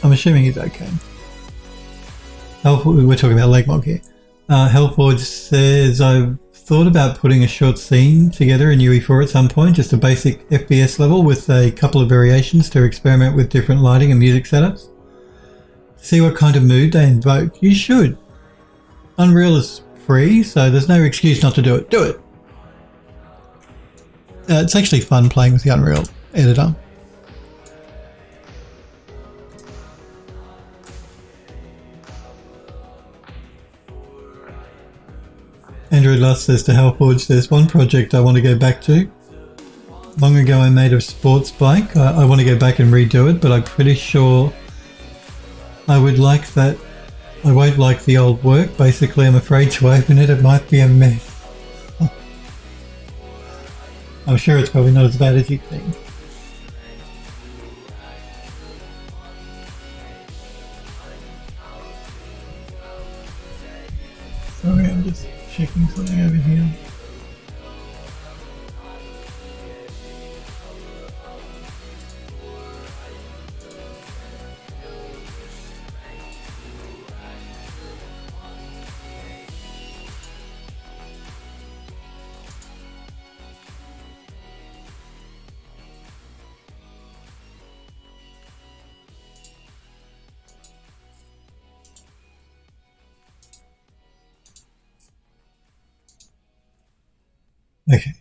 I'm assuming he's okay. We're talking about Legmog here. Hellforge says, I've thought about putting a short scene together in UE4 at some point, just a basic FPS level with a couple of variations to experiment with different lighting and music setups. See what kind of mood they invoke. You should. Unreal is free, so there's no excuse not to do it. Do it! It's actually fun playing with the Unreal editor. Android Lust says to Hellforge, there's one project I want to go back to. Long ago I made a sports bike. I want to go back and redo it, but I'm pretty sure I would like that. I won't like the old work. Basically, I'm afraid to open it. It might be a mess. I'm sure it's probably not as bad as you think. Sorry, I'm just checking something over here. Okay.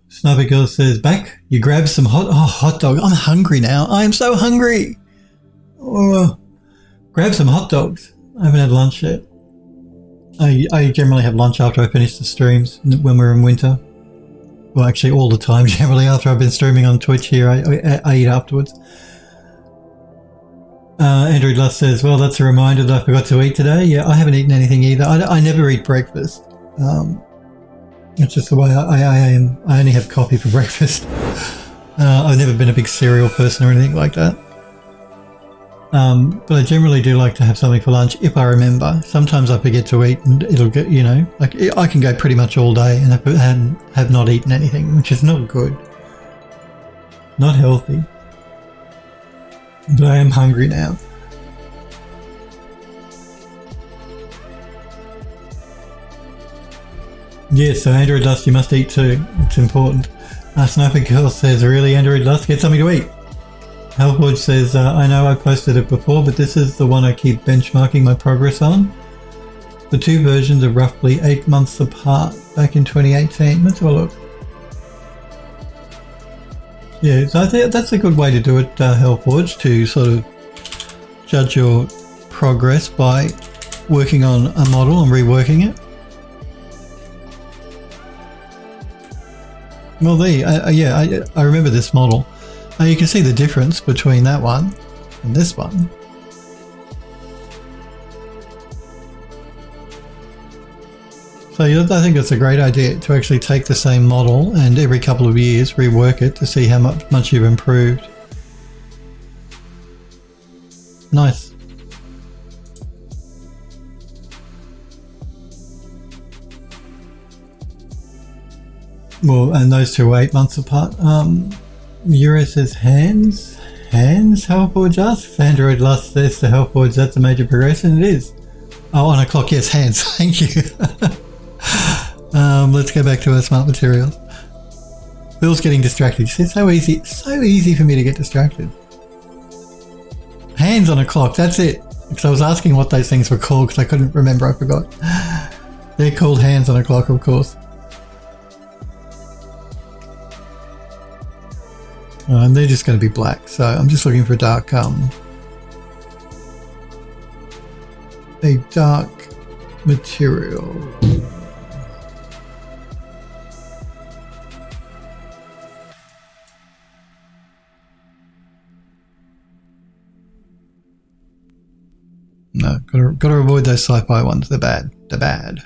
Sniper Girl says, back, you grab some hot dog. I'm hungry now. I am so hungry. Oh, grab some hot dogs. I haven't had lunch yet. I generally have lunch after I finish the streams when we're in winter. Well, actually all the time, generally after I've been streaming on Twitch here, I eat afterwards. Android Lust says, well, that's a reminder that I forgot to eat today. Yeah, I haven't eaten anything either. I never eat breakfast. It's just the way I am. I only have coffee for breakfast. I've never been a big cereal person or anything like that. But I generally do like to have something for lunch if I remember. Sometimes I forget to eat and it'll get, you know, like I can go pretty much all day and have not eaten anything, which is not good. Not healthy. But I am hungry now. Yes, so Android Lust, you must eat too. It's important. Sniper Girl says, really, Android Lust? Get something to eat. Hellforge says, I know I posted it before, but this is the one I keep benchmarking my progress on. The two versions are roughly 8 months apart back in 2018. Let's have a look. Yeah, so I think that's a good way to do it, Hellforge, to sort of judge your progress by working on a model and reworking it. Well, I remember this model. You can see the difference between that one and this one. So I think it's a great idea to actually take the same model and every couple of years rework it to see how much you've improved. Nice. Well, and those two are 8 months apart. Euro says hands? Hands? Hellforge asks. Android Lust says to Hellforge, that's a major progression. It is. Oh, on a clock, yes, hands. Thank you. Let's go back to our smart materials. Bill's getting distracted. She said, so easy for me to get distracted. Hands on a clock, that's it. Because I was asking what those things were called because I couldn't remember, I forgot. They're called hands on a clock, of course. And they're just going to be black, so I'm just looking for a dark material. No, gotta avoid those sci-fi ones. They're bad. They're bad.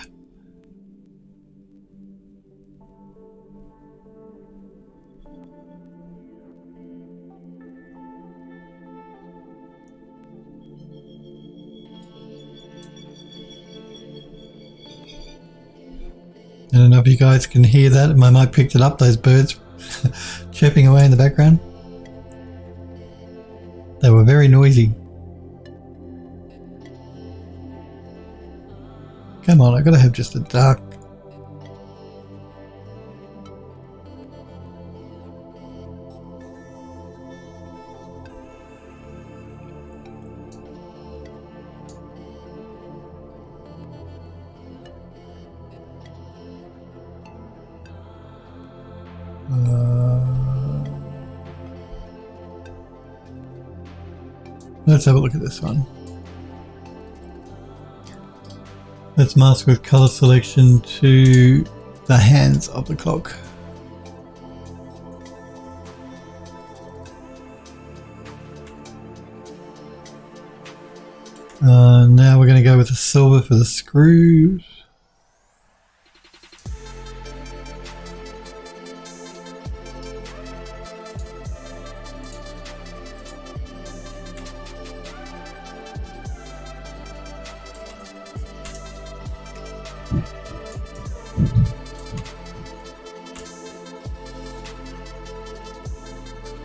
I don't know if you guys can hear that. My mic picked it up, those birds chirping away in the background. They were very noisy. Come on, I gotta have just a dark. Let's have a look at this one. Let's mask with color selection to the hands of the clock. Now we're going to go with the silver for the screws.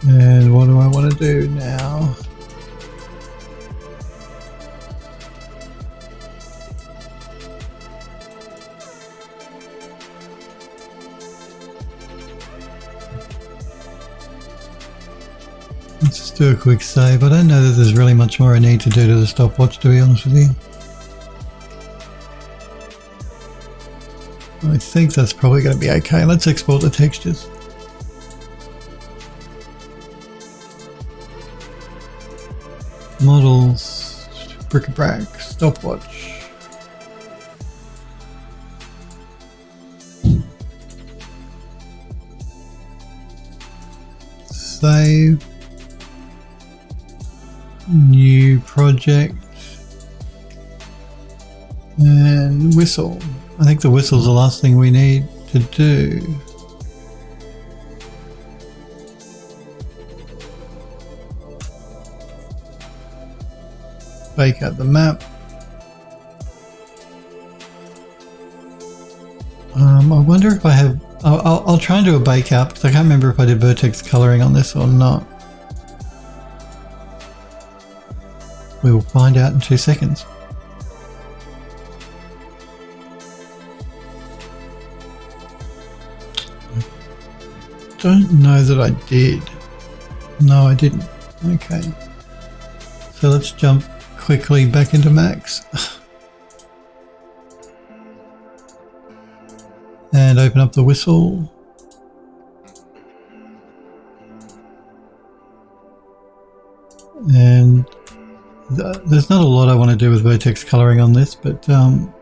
And what do I want to do now? Let's just do a quick save. I don't know that there's really much more I need to do to the stopwatch, to be honest with you. I think that's probably going to be okay. Let's export the textures. Models, bric-a-brac, stopwatch. Save. New project. And whistle. I think the whistle's the last thing we need to do. Bake out the map. I wonder if I have... I'll try and do a bake out because I can't remember if I did vertex coloring on this or not. We will find out in 2 seconds. Don't know that I did. No, I didn't. Okay. So let's jump quickly back into Max. And open up the whistle. And there's not a lot I want to do with vertex coloring on this, but we'll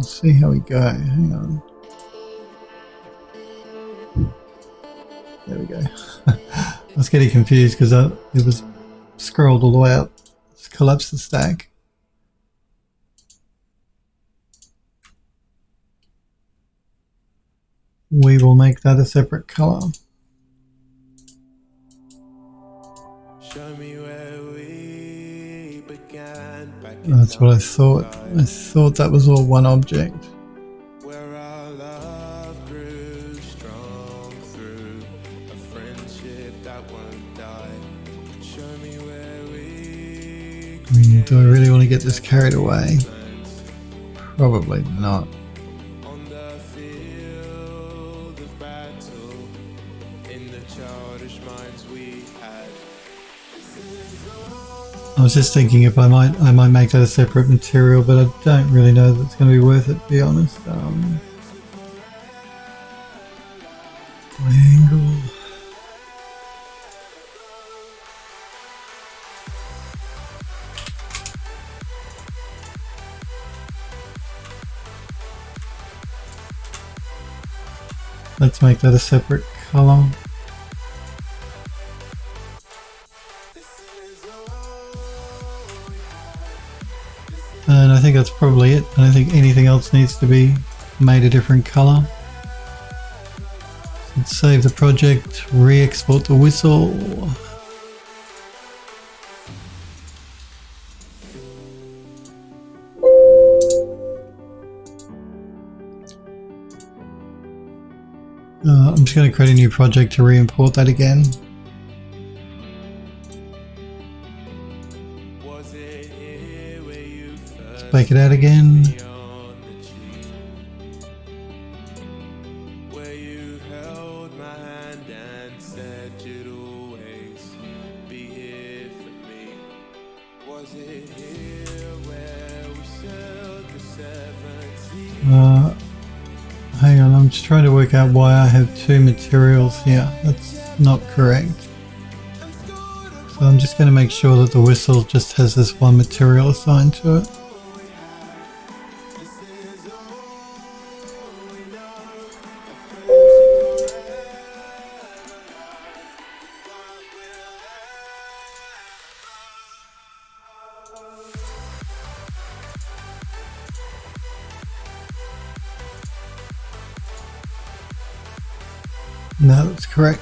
see how we go. Hang on. There we go. I was getting confused because it was scrolled all the way up. Let's collapse the stack. We will make that a separate color. Show me where we began back That's what I thought. I thought that was all one object. where our love grew strong through a friendship that won't die. Show me where we Do I really want to get this carried away? Probably not. on the field of battle in the childish minds we had. I was just thinking if I might make that a separate material, but I don't really know that it's going to be worth it, to be honest. Triangle. Let's make that a separate color. And I think that's probably it. I don't think anything else needs to be made a different color. Let's save the project, re-export the whistle. I'm just going to create a new project to re-import that again. Was it here where you first Bake it out again. on the cheek? Where you held my hand and said you'd always be here for me? Was it here where we sailed the 70s? Hang on, I'm just trying to work out why I have two materials here. That's not correct. So I'm just going to make sure that the whistle just has this one material assigned to it. No, that's correct.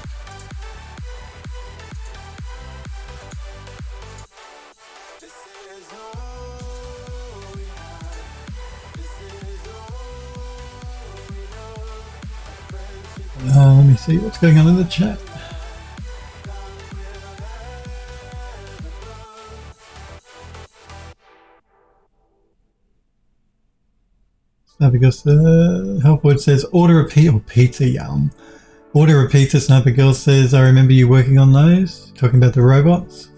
Let me see what's going on in the chat. Because Helpwood says order a pizza, yum. Order a pizza. Sniper Girl says I remember you working on those, talking about the robots.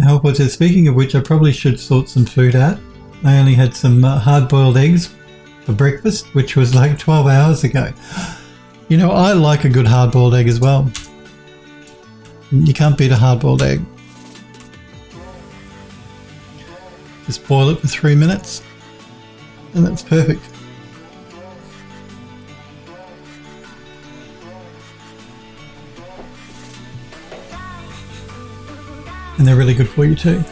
Helpwood says speaking of which I probably should sort some food out. I only had some hard-boiled eggs for breakfast, which was like 12 hours ago. You know, I like a good hard-boiled egg as well. You can't beat a hard-boiled egg. Just boil it for 3 minutes and that's perfect. And they're really good for you too.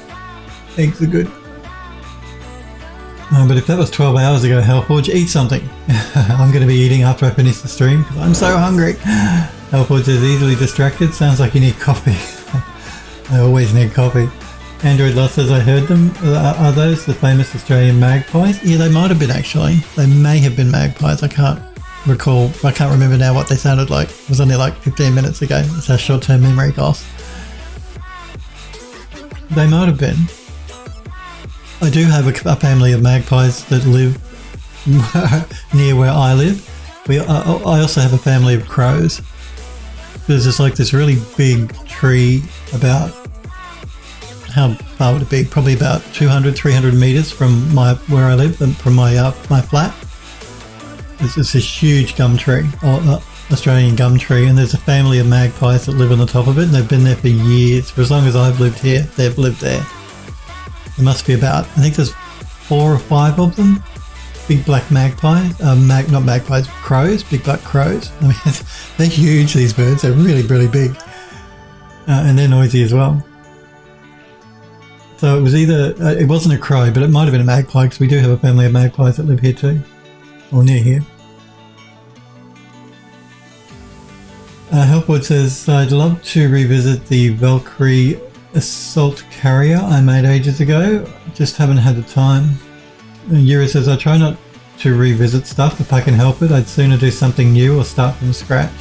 Eggs are good. But if that was 12 hours ago, Hellforge, eat something. I'm going to be eating after I finish the stream because I'm so hungry. Hellforge is easily distracted. Sounds like you need coffee. I always need coffee. Android Lost says I heard them. Are those the famous Australian magpies? Yeah, they might have been actually. They may have been magpies. I can't recall. I can't remember now what they sounded like. It was only like 15 minutes ago. That's how short-term memory goes. They might have been. I do have a family of magpies that live near where I live. I also have a family of crows. There's just like this really big tree about how far would it be? Probably about 200, 300 meters from where I live, and from my flat. There's this huge gum tree, or Australian gum tree, and there's a family of magpies that live on the top of it, and they've been there for years. For as long as I've lived here, they've lived there. There must be about, I think there's 4 or 5 of them. Big black magpies, not magpies, crows, big black crows. I mean, they're huge, these birds. They're really, really big. And they're noisy as well. So it was either, it wasn't a crow, but it might have been a magpie, because we do have a family of magpies that live here too, or near here. Helpwood says, I'd love to revisit the Valkyrie assault carrier I made ages ago, just haven't had the time. Yura says, I try not to revisit stuff if I can help it. I'd sooner do something new or start from scratch.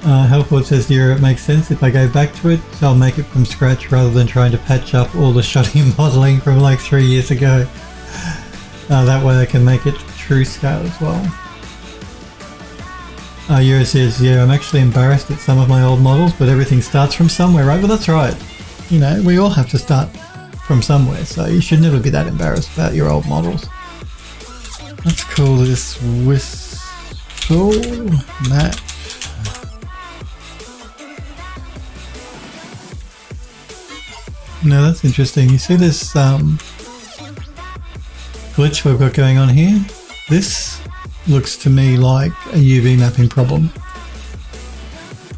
Helpwood says, Yura, it makes sense. If I go back to it, I'll make it from scratch rather than trying to patch up all the shoddy modelling from like 3 years ago. That way I can make it true scale as well. Yura says, yeah, I'm actually embarrassed at some of my old models, but everything starts from somewhere, right? Well, that's right. You know, we all have to start from somewhere, so you should never be that embarrassed about your old models. Let's call this whistle match. Now that's interesting. You see this glitch we've got going on here? This looks to me like a UV mapping problem.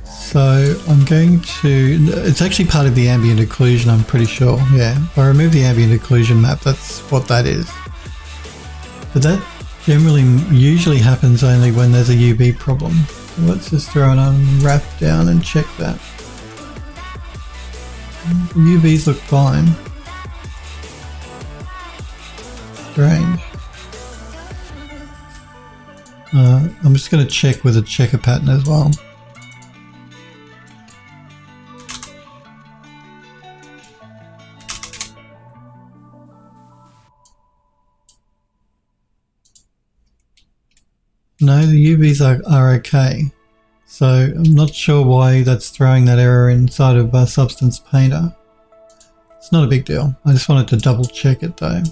So I'm going to, it's actually part of the ambient occlusion, I'm pretty sure. Yeah, if I remove the ambient occlusion map, that's what that is. But that usually happens only when there's a UV problem. So let's just throw an unwrap down and check that. The UVs look fine. Strange. I'm just going to check with a checker pattern as well. No, the UVs are okay. So I'm not sure why that's throwing that error inside of Substance Painter. It's not a big deal. I just wanted to double check it though.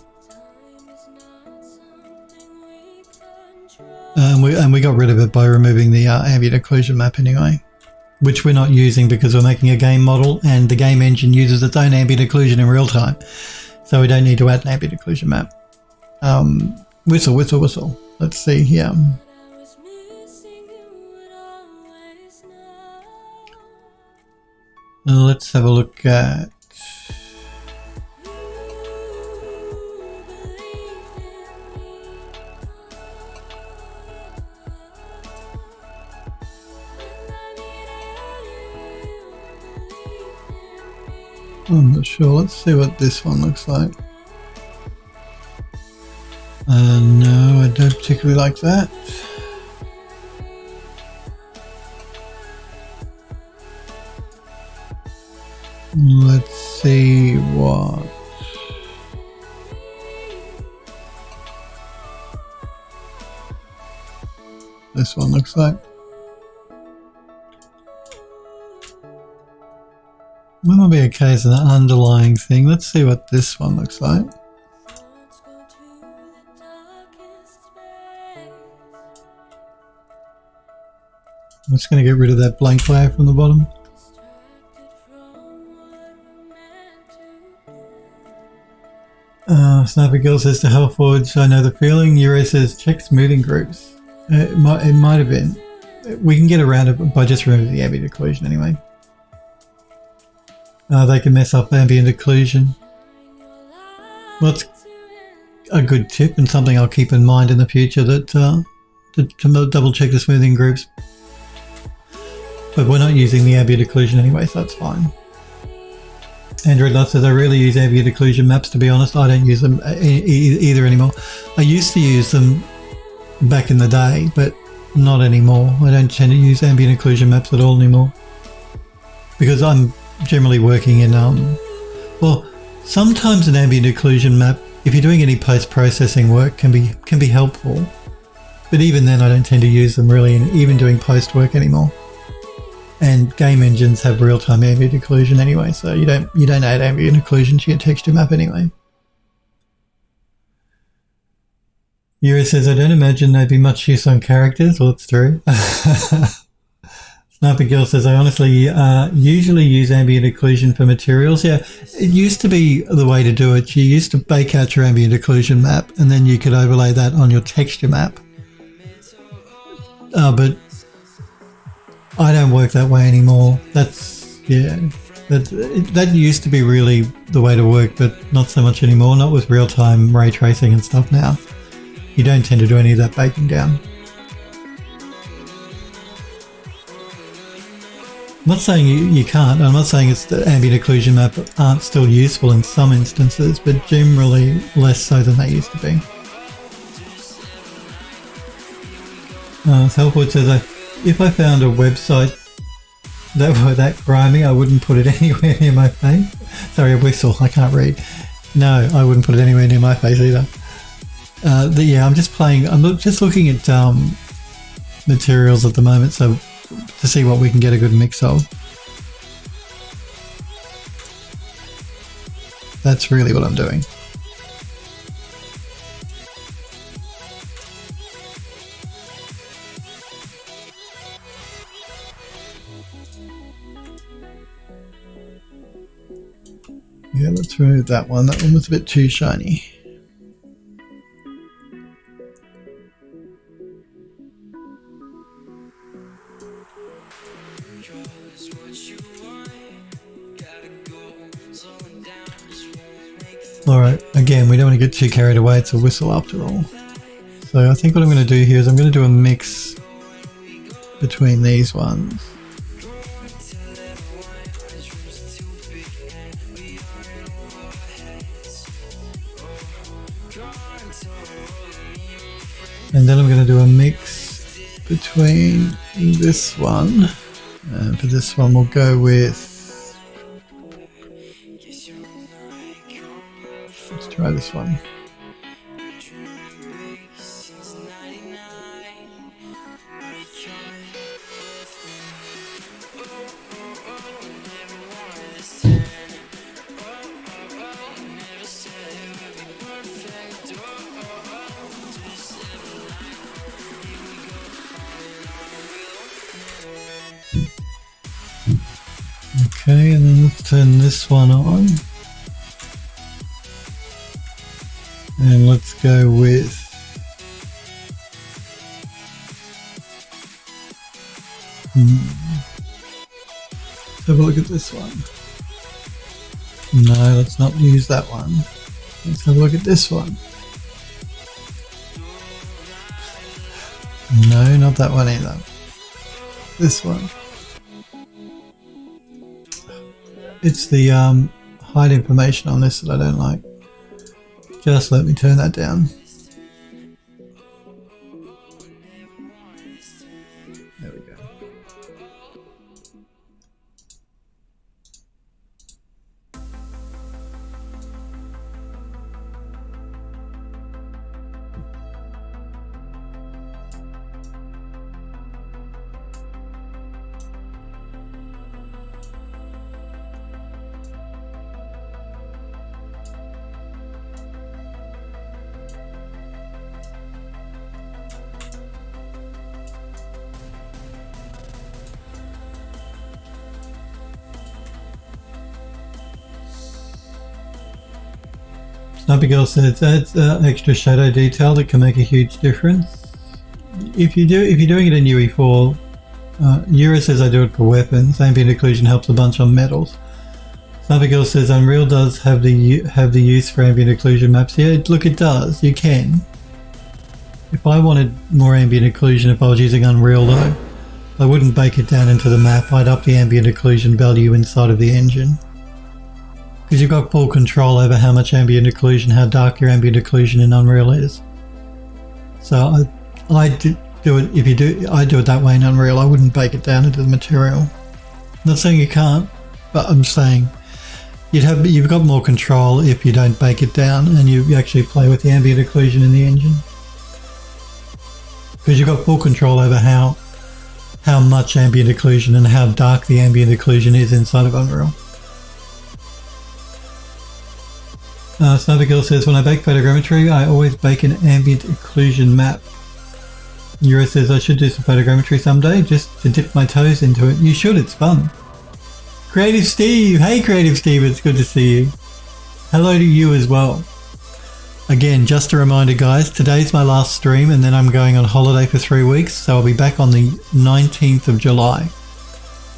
And we got rid of it by removing the ambient occlusion map anyway, which we're not using because we're making a game model and the game engine uses its own ambient occlusion in real time. So we don't need to add an ambient occlusion map. Whistle, whistle, whistle. Let's see here. Let's have a look at I'm not sure. Let's see what this one looks like. No, I don't particularly like that. Let's see what this one looks like. That might be okay as an underlying thing. Let's see what this one looks like. I'm just going to get rid of that blank layer from the bottom. Sniper Girl says to Hell Forge, I know the feeling. Euro says check smoothing groups. It might have been. We can get around it by just removing the ambient occlusion anyway. They can mess up ambient occlusion. Well, that's a good tip and something I'll keep in mind in the future, that to double check the smoothing groups. But we're not using the ambient occlusion anyway, so that's fine. Android Love says, I rarely use ambient occlusion maps, to be honest. I don't use them either anymore. I used to use them back in the day, but not anymore. I don't tend to use ambient occlusion maps at all anymore. Because I'm generally working in, well, sometimes an ambient occlusion map, if you're doing any post-processing work, can be helpful. But even then I don't tend to use them really, even doing post work anymore. And game engines have real-time ambient occlusion anyway, so you don't add ambient occlusion to your texture map anyway. Yura says, I don't imagine there'd be much use on characters. Well, it's true. Sniper Girl says, I honestly usually use ambient occlusion for materials. Yeah, it used to be the way to do it. You used to bake out your ambient occlusion map and then you could overlay that on your texture map. But I don't work that way anymore. That used to be really the way to work, but not so much anymore. Not with real-time ray tracing and stuff now. You don't tend to do any of that baking down. I'm not saying you can't. I'm not saying it's the ambient occlusion map aren't still useful in some instances, but generally less so than they used to be. Selfwood says, if I found a website that were that grimy, I wouldn't put it anywhere near my face. Sorry, a whistle. I can't read. No, I wouldn't put it anywhere near my face either. Yeah, I'm just playing. I'm just looking at materials at the moment, so to see what we can get a good mix of. That's really what I'm doing. Yeah, let's remove that one. That one was a bit too shiny. Alright, again, we don't want to get too carried away. It's a whistle after all. So I think what I'm going to do here is I'm going to do a mix between these ones. And then I'm going to do a mix between this one. And for this one we'll go with... Let's try this one. Okay, and then let's turn this one on. And let's go with let's have a look at this one. No, let's not use that one. Let's have a look at this one. No, not that one either. This one. It's the hide information on this that I don't like. Just let me turn that down. There we go. Sniper Girl says that's extra shadow detail that can make a huge difference. If you're doing it in UE4, Yura says I do it for weapons. Ambient occlusion helps a bunch on metals. Sniper Girl says Unreal does have the use for ambient occlusion maps. Yeah, look, it does. You can. If I wanted more ambient occlusion, if I was using Unreal though, I wouldn't bake it down into the map. I'd up the ambient occlusion value inside of the engine. Because you've got full control over how much ambient occlusion, how dark your ambient occlusion in Unreal is. So I do it. I do it that way in Unreal. I wouldn't bake it down into the material. I'm not saying you can't, but I'm saying you've got more control if you don't bake it down and you actually play with the ambient occlusion in the engine. Because you've got full control over how how much ambient occlusion and how dark the ambient occlusion is inside of Unreal. Sniper Girl says, when I bake photogrammetry, I always bake an ambient occlusion map. Euro says, I should do some photogrammetry someday just to dip my toes into it. You should, it's fun. Creative Steve! Hey Creative Steve, it's good to see you. Hello to you as well. Again, just a reminder guys, today's my last stream and then I'm going on holiday for 3 weeks, so I'll be back on the 19th of July.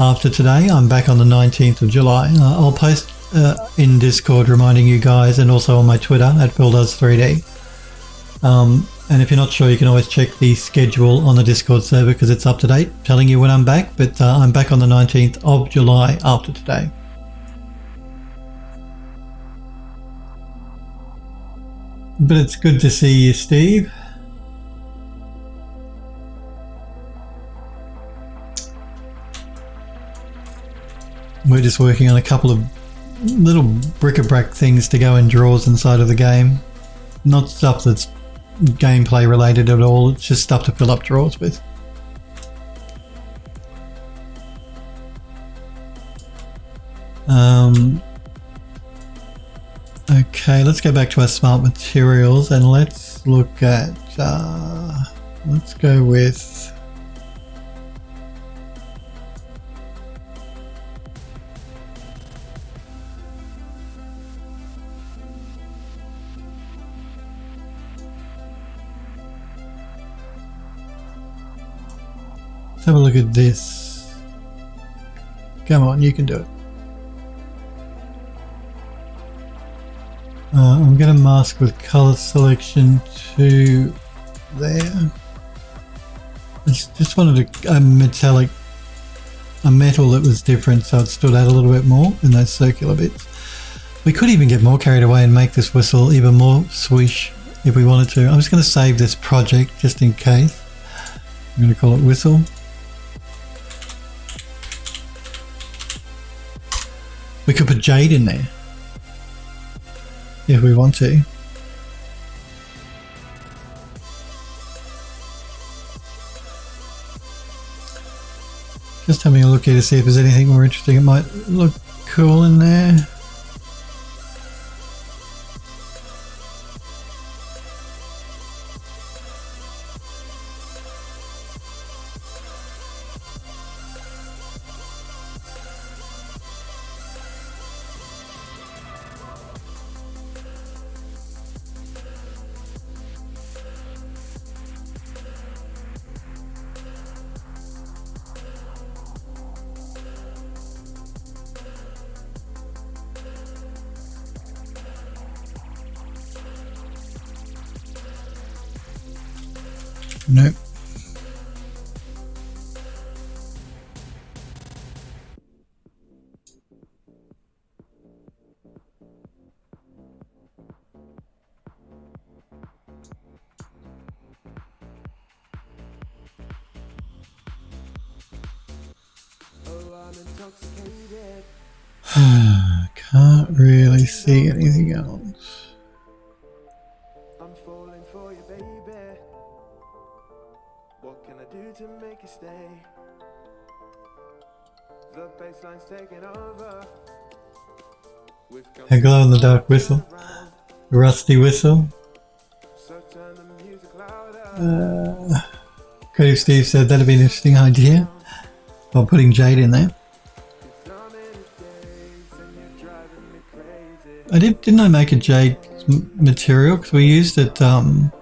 After today, I'm back on the 19th of July. I'll post in Discord reminding you guys, and also on my Twitter at PhilDoes3D. And if you're not sure, you can always check the schedule on the Discord server because it's up to date, telling you when I'm back, but I'm back on the 19th of July after today. But it's good to see you, Steve. We're just working on a couple of little bric-a-brac things to go in drawers inside of the game. Not stuff that's gameplay related at all, it's just stuff to fill up drawers with. Okay, let's go back to our smart materials and let's look at, let's go with let's have a look at this. Come on, you can do it. I'm going to mask with color selection to there. I just wanted a metal that was different so it stood out a little bit more in those circular bits. We could even get more carried away and make this whistle even more swish if we wanted to. I'm just going to save this project just in case. I'm going to call it whistle. We could put jade in there if we want to. Just having a look here to see if there's anything more interesting. It might look cool in there. Nope. Can't really see anything else. I'm falling for you, baby. What can I do to make you stay? The bassline's taking over. A glow in the dark whistle. A rusty whistle. So turn the music louder. Creative Steve said that'd be an interesting idea. While putting jade in there. Didn't I make a jade material? Because we used it on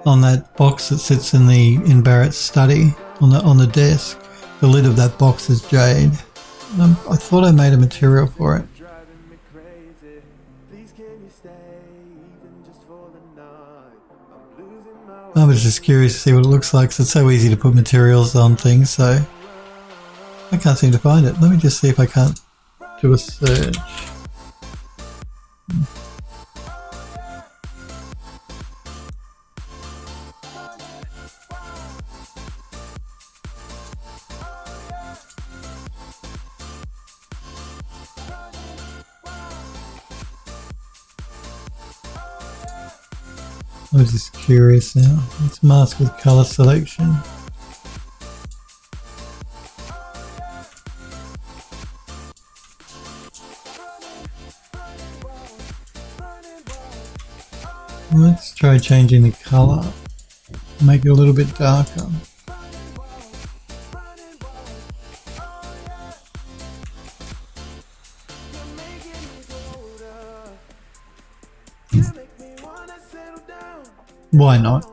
that box that sits in Barrett's study on the desk. The lid of that box is jade. I thought I made a material for it. I was just curious to see what it looks like, because it's so easy to put materials on things, so I can't seem to find it. Let me just see if I can't do a search. I was just curious now. Let's mask with color selection. Let's try changing the colour. Make it a little bit darker. Why not?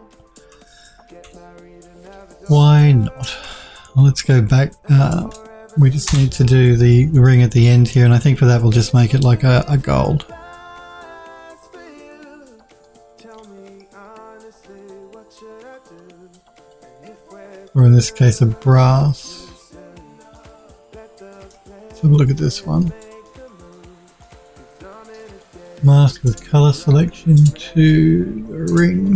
Why not? Let's go back. We just need to do the ring at the end here, and I think for that we'll just make it like a gold. Or in this case a brass. Let's have a look at this one. Mask with colour selection to the ring.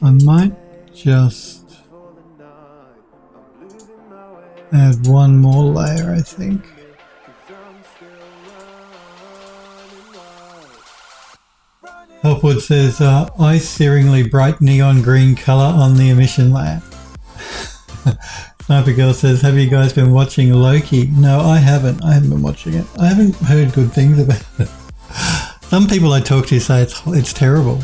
I might just add one more layer, I think. Helpwood says, eye-searingly bright neon green colour on the emission layer. Sniper Girl says, have you guys been watching Loki? No, I haven't. I haven't been watching it. I haven't heard good things about it. Some people I talk to say it's terrible.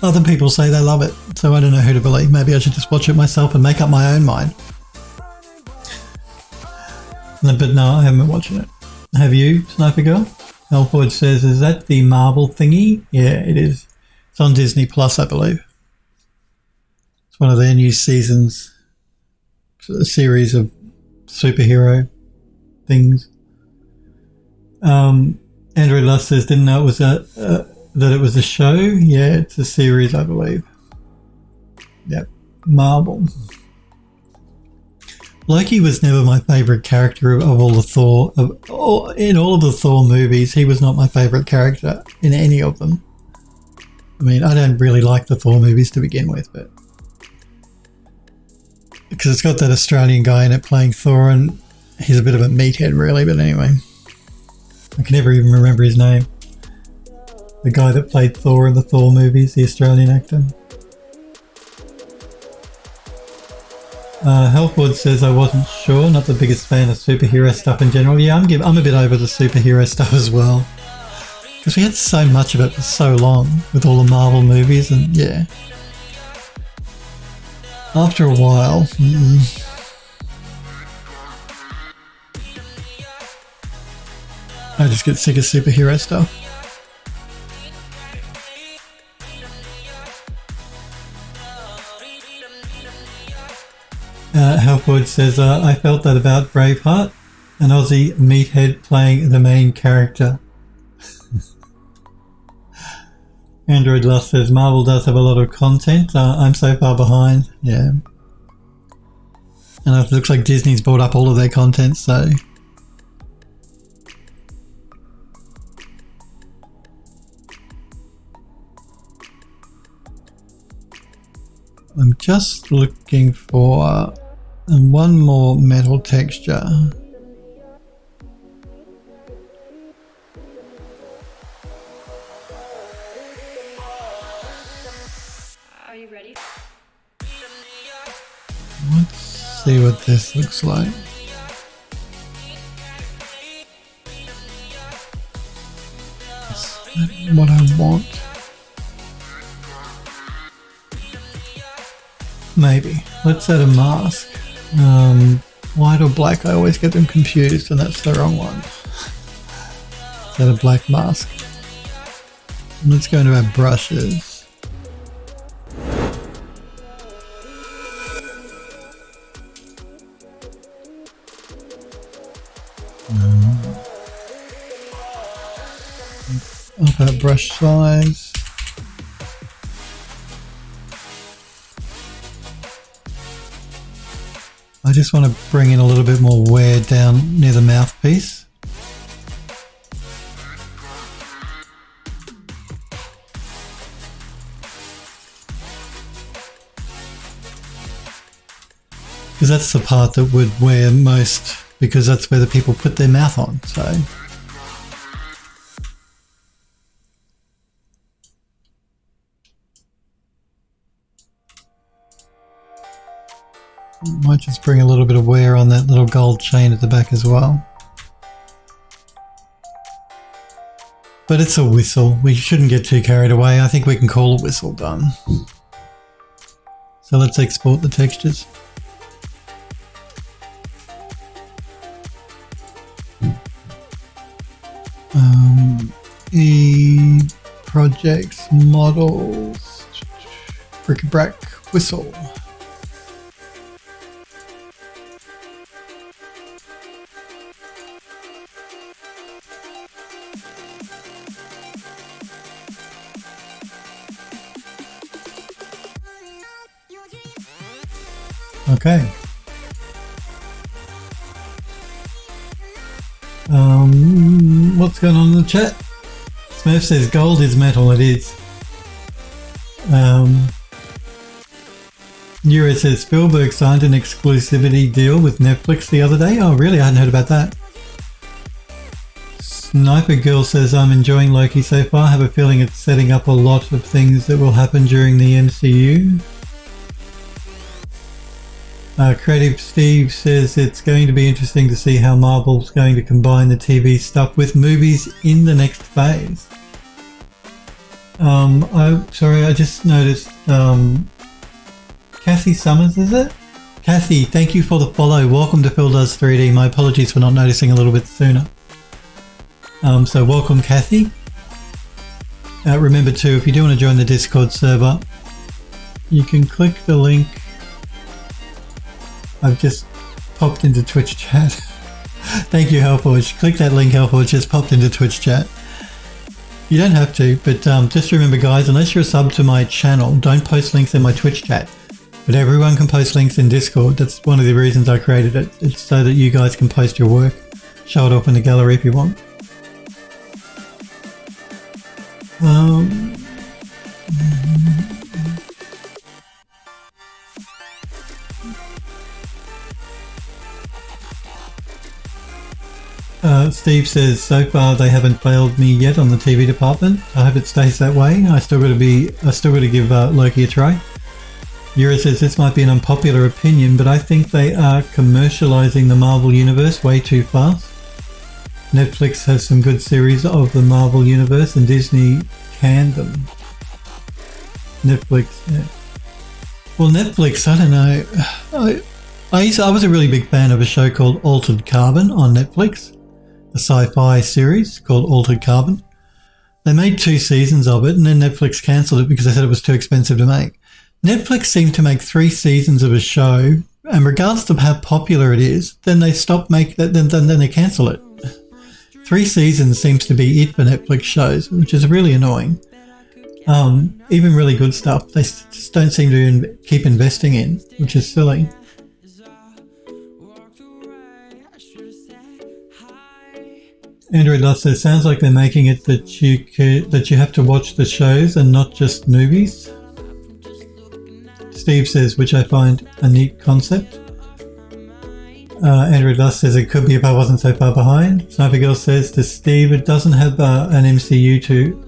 Other people say they love it, so I don't know who to believe. Maybe I should just watch it myself and make up my own mind. But no, I haven't been watching it. Have you, Sniper Girl? Elford says, is that the Marvel thingy? Yeah, it is. It's on Disney Plus, I believe. It's one of their new seasons. It's a series of superhero things. Andrew Lust says, didn't know it was that it was a show. Yeah, it's a series, I believe. Yep, Marvel. Loki was never my favourite character of all the Thor. In all of the Thor movies, he was not my favourite character in any of them. I mean, I don't really like the Thor movies to begin with, but because it's got that Australian guy in it playing Thor, and he's a bit of a meathead, really. But anyway, I can never even remember his name. The guy that played Thor in the Thor movies, the Australian actor. Helpwood says, I wasn't sure, not the biggest fan of superhero stuff in general. Yeah, I'm a bit over the superhero stuff as well. Because we had so much of it for so long with all the Marvel movies, and yeah. After a while, I just get sick of superhero stuff. Helpwood says, I felt that about Braveheart, an Aussie meathead playing the main character. Android Lust says, Marvel does have a lot of content. I'm so far behind. Yeah. And it looks like Disney's bought up all of their content, so... I'm just looking for one more metal texture. Are you ready? Let's see what this looks like. Is that what I want? Maybe. Let's add a mask. White or black? I always get them confused, and that's the wrong one. Let's add a black mask. And let's go into our brushes. Up our brush size. I just want to bring in a little bit more wear down near the mouthpiece. Because that's the part that would wear most, because that's where the people put their mouth on, so. Might just bring a little bit of wear on that little gold chain at the back as well. But it's a whistle. We shouldn't get too carried away. I think we can call a whistle done. So let's export the textures. Projects, models, bric-a-brac, whistle. Okay. What's going on in the chat? Smurf says gold is metal. It is. Euro says Spielberg signed an exclusivity deal with Netflix the other day. Oh, really? I hadn't heard about that. Sniper Girl says I'm enjoying Loki so far. I have a feeling it's setting up a lot of things that will happen during the MCU. Creative Steve says it's going to be interesting to see how Marvel's going to combine the TV stuff with movies in the next phase. Sorry, I just noticed, Kathy Summers, is it? Kathy, thank you for the follow. Welcome to Phil Does 3D. My apologies for not noticing a little bit sooner. So welcome, Kathy. Remember too, if you do want to join the Discord server, you can click the link. I've just popped into Twitch chat. Thank you, Hellforge. Click that link, Hellforge, just popped into Twitch chat. You don't have to, but just remember, guys, unless you're a sub to my channel, don't post links in my Twitch chat. But everyone can post links in Discord. That's one of the reasons I created it. It's so that you guys can post your work. Show it off in the gallery if you want. Steve says, so far they haven't failed me yet on the TV department. I hope it stays that way. I still got to give Loki a try. Yura says, this might be an unpopular opinion, but I think they are commercializing the Marvel Universe way too fast. Netflix has some good series of the Marvel Universe and Disney canned them. Netflix, yeah. Well, Netflix, I don't know. I was a really big fan of a show called Altered Carbon on Netflix. A sci-fi series called Altered Carbon. They made 2 seasons of it and then Netflix cancelled it because they said it was too expensive to make. Netflix seemed to make 3 seasons of a show, and regardless of how popular it is, then they stop making that, then they cancel it. 3 seasons seems to be it for Netflix shows, which is really annoying. Even really good stuff, they just don't seem to keep investing in, which is silly. Android Love says, sounds like they're making it that you have to watch the shows and not just movies. Steve says, which I find a neat concept. Android Love says, it could be if I wasn't so far behind. Sniper Girl says to Steve, it doesn't have an MCU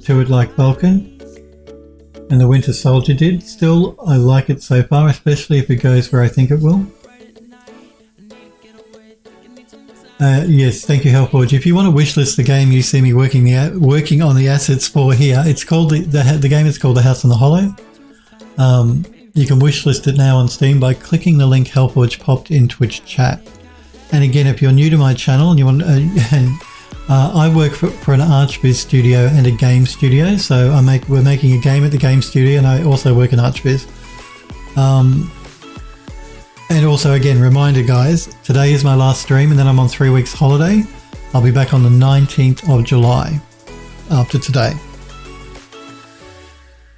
to it like Falcon and the Winter Soldier did. Still, I like it so far, especially if it goes where I think it will. Yes, thank you, Hellforge. If you want to wishlist the game you see me working on the assets for here, it's called the game is called The House on the Hollow. You can wishlist it now on Steam by clicking the link Hellforge popped in Twitch chat. And again, if you're new to my channel and you want, I work for an ArchViz studio and a game studio, so we're making a game at the game studio, and I also work in ArchViz. And also, again, reminder, guys, today is my last stream and then I'm on 3 weeks holiday. I'll be back on the 19th of July after today.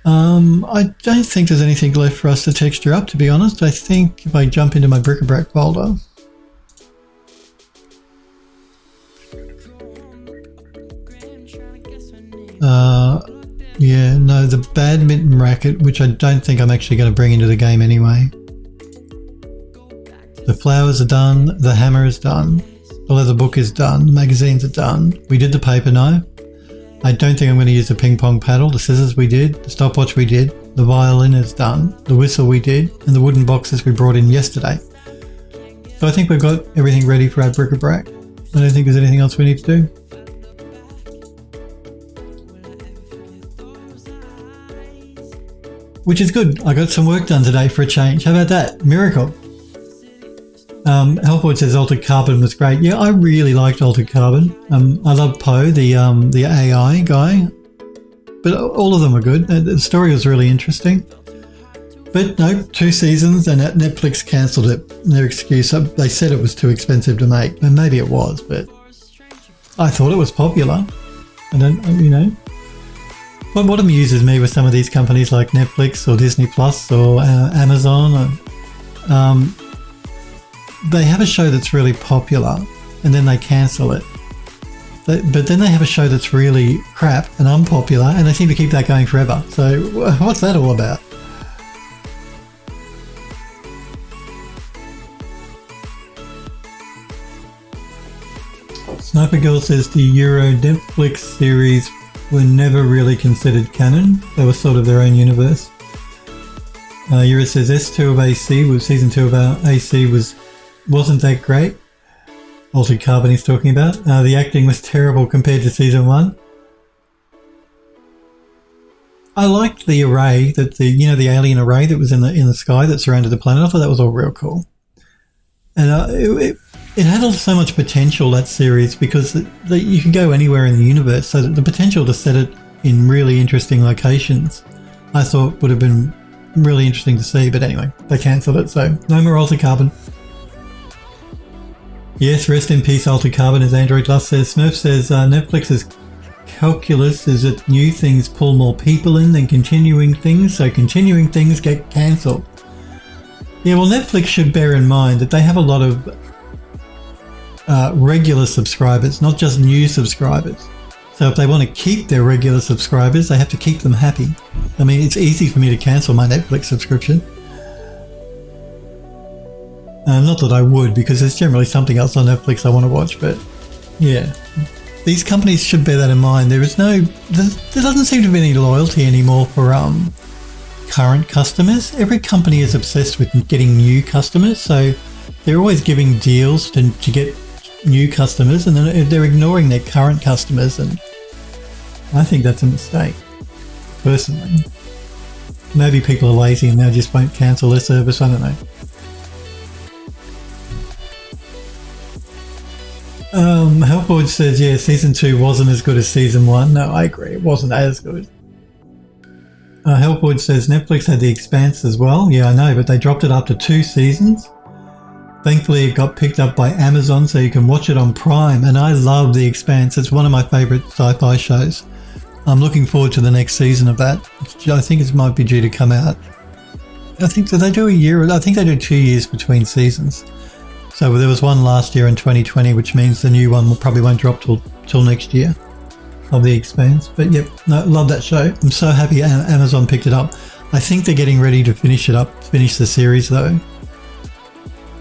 I don't think there's anything left for us to texture up, to be honest. I think if I jump into my bric-a-brac folder, yeah, no, the badminton racket, which I don't think I'm actually going to bring into the game anyway. The flowers are done, the hammer is done, the leather book is done, the magazines are done. We did the paper knife. I don't think I'm going to use the ping pong paddle. The scissors we did, the stopwatch we did, the violin is done, the whistle we did, and the wooden boxes we brought in yesterday. So I think we've got everything ready for our bric-a-brac. I don't think there's anything else we need to do. Which is good. I got some work done today for a change. How about that? Miracle. Hellboy says Altered Carbon was great. Yeah, I really liked Altered Carbon. I love Poe, the AI guy. But all of them were good. The story was really interesting. But no, 2 seasons and Netflix cancelled it. Their excuse, they said it was too expensive to make. And maybe it was, but I thought it was popular. I don't, you know. But what amuses me with some of these companies like Netflix or Disney Plus or Amazon, they have a show that's really popular and then they cancel it. But then they have a show that's really crap and unpopular and they seem to keep that going forever. So what's that all about? Sniper Girl says the Euro Netflix series were never really considered canon. They were sort of their own universe. Euro says S2 of AC was season 2 of our AC wasn't that great. Altered Carbon he's talking about. The acting was terrible compared to season 1. I liked the array that the alien array that was in the sky that surrounded the planet. I thought that was all real cool. And it had so much potential, that series, because you can go anywhere in the universe. So the potential to set it in really interesting locations, I thought would have been really interesting to see. But anyway, they cancelled it, so no more Altered Carbon. Yes, rest in peace, Altered Carbon, as Android Lust says. Smurf says Netflix's calculus is that new things pull more people in than continuing things, so continuing things get cancelled. Yeah, well, Netflix should bear in mind that they have a lot of regular subscribers, not just new subscribers. So if they want to keep their regular subscribers, they have to keep them happy. I mean, it's easy for me to cancel my Netflix subscription. Not that I would, because there's generally something else on Netflix I want to watch, but yeah. These companies should bear that in mind. There doesn't seem to be any loyalty anymore for current customers. Every company is obsessed with getting new customers, so they're always giving deals to get new customers, and then they're ignoring their current customers, and I think that's a mistake, personally. Maybe people are lazy and they just won't cancel their service, I don't know. Hellboy says, yeah, season 2 wasn't as good as season 1. No, I agree, it wasn't as good. Hellboy says Netflix had The Expanse as well. Yeah, I know, but they dropped it after 2 seasons. Thankfully, it got picked up by Amazon, so you can watch it on Prime, and I love The Expanse. It's one of my favourite sci-fi shows. I'm looking forward to the next season of that. I think it might be due to come out. I think, do they do a year? I think they do 2 years between seasons. So there was one last year in 2020, which means the new one probably won't drop till next year of The Expanse. But yep, no, love that show. I'm so happy Amazon picked it up. I think they're getting ready to finish the series though.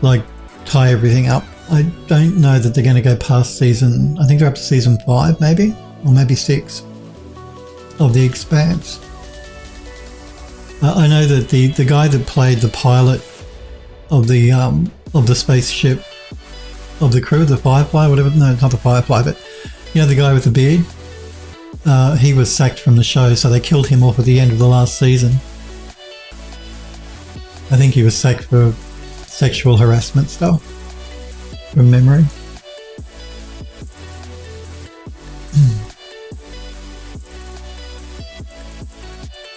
Like, tie everything up. I don't know that they're going to go past season, I think they're up to season 5 maybe, or maybe 6 of The Expanse. I know that the guy that played the pilot of the spaceship, of the crew, the Firefly, whatever, no, not the Firefly, but you know, the guy with the beard, he was sacked from the show, so they killed him off at the end of the last season. I think he was sacked for sexual harassment stuff, from memory.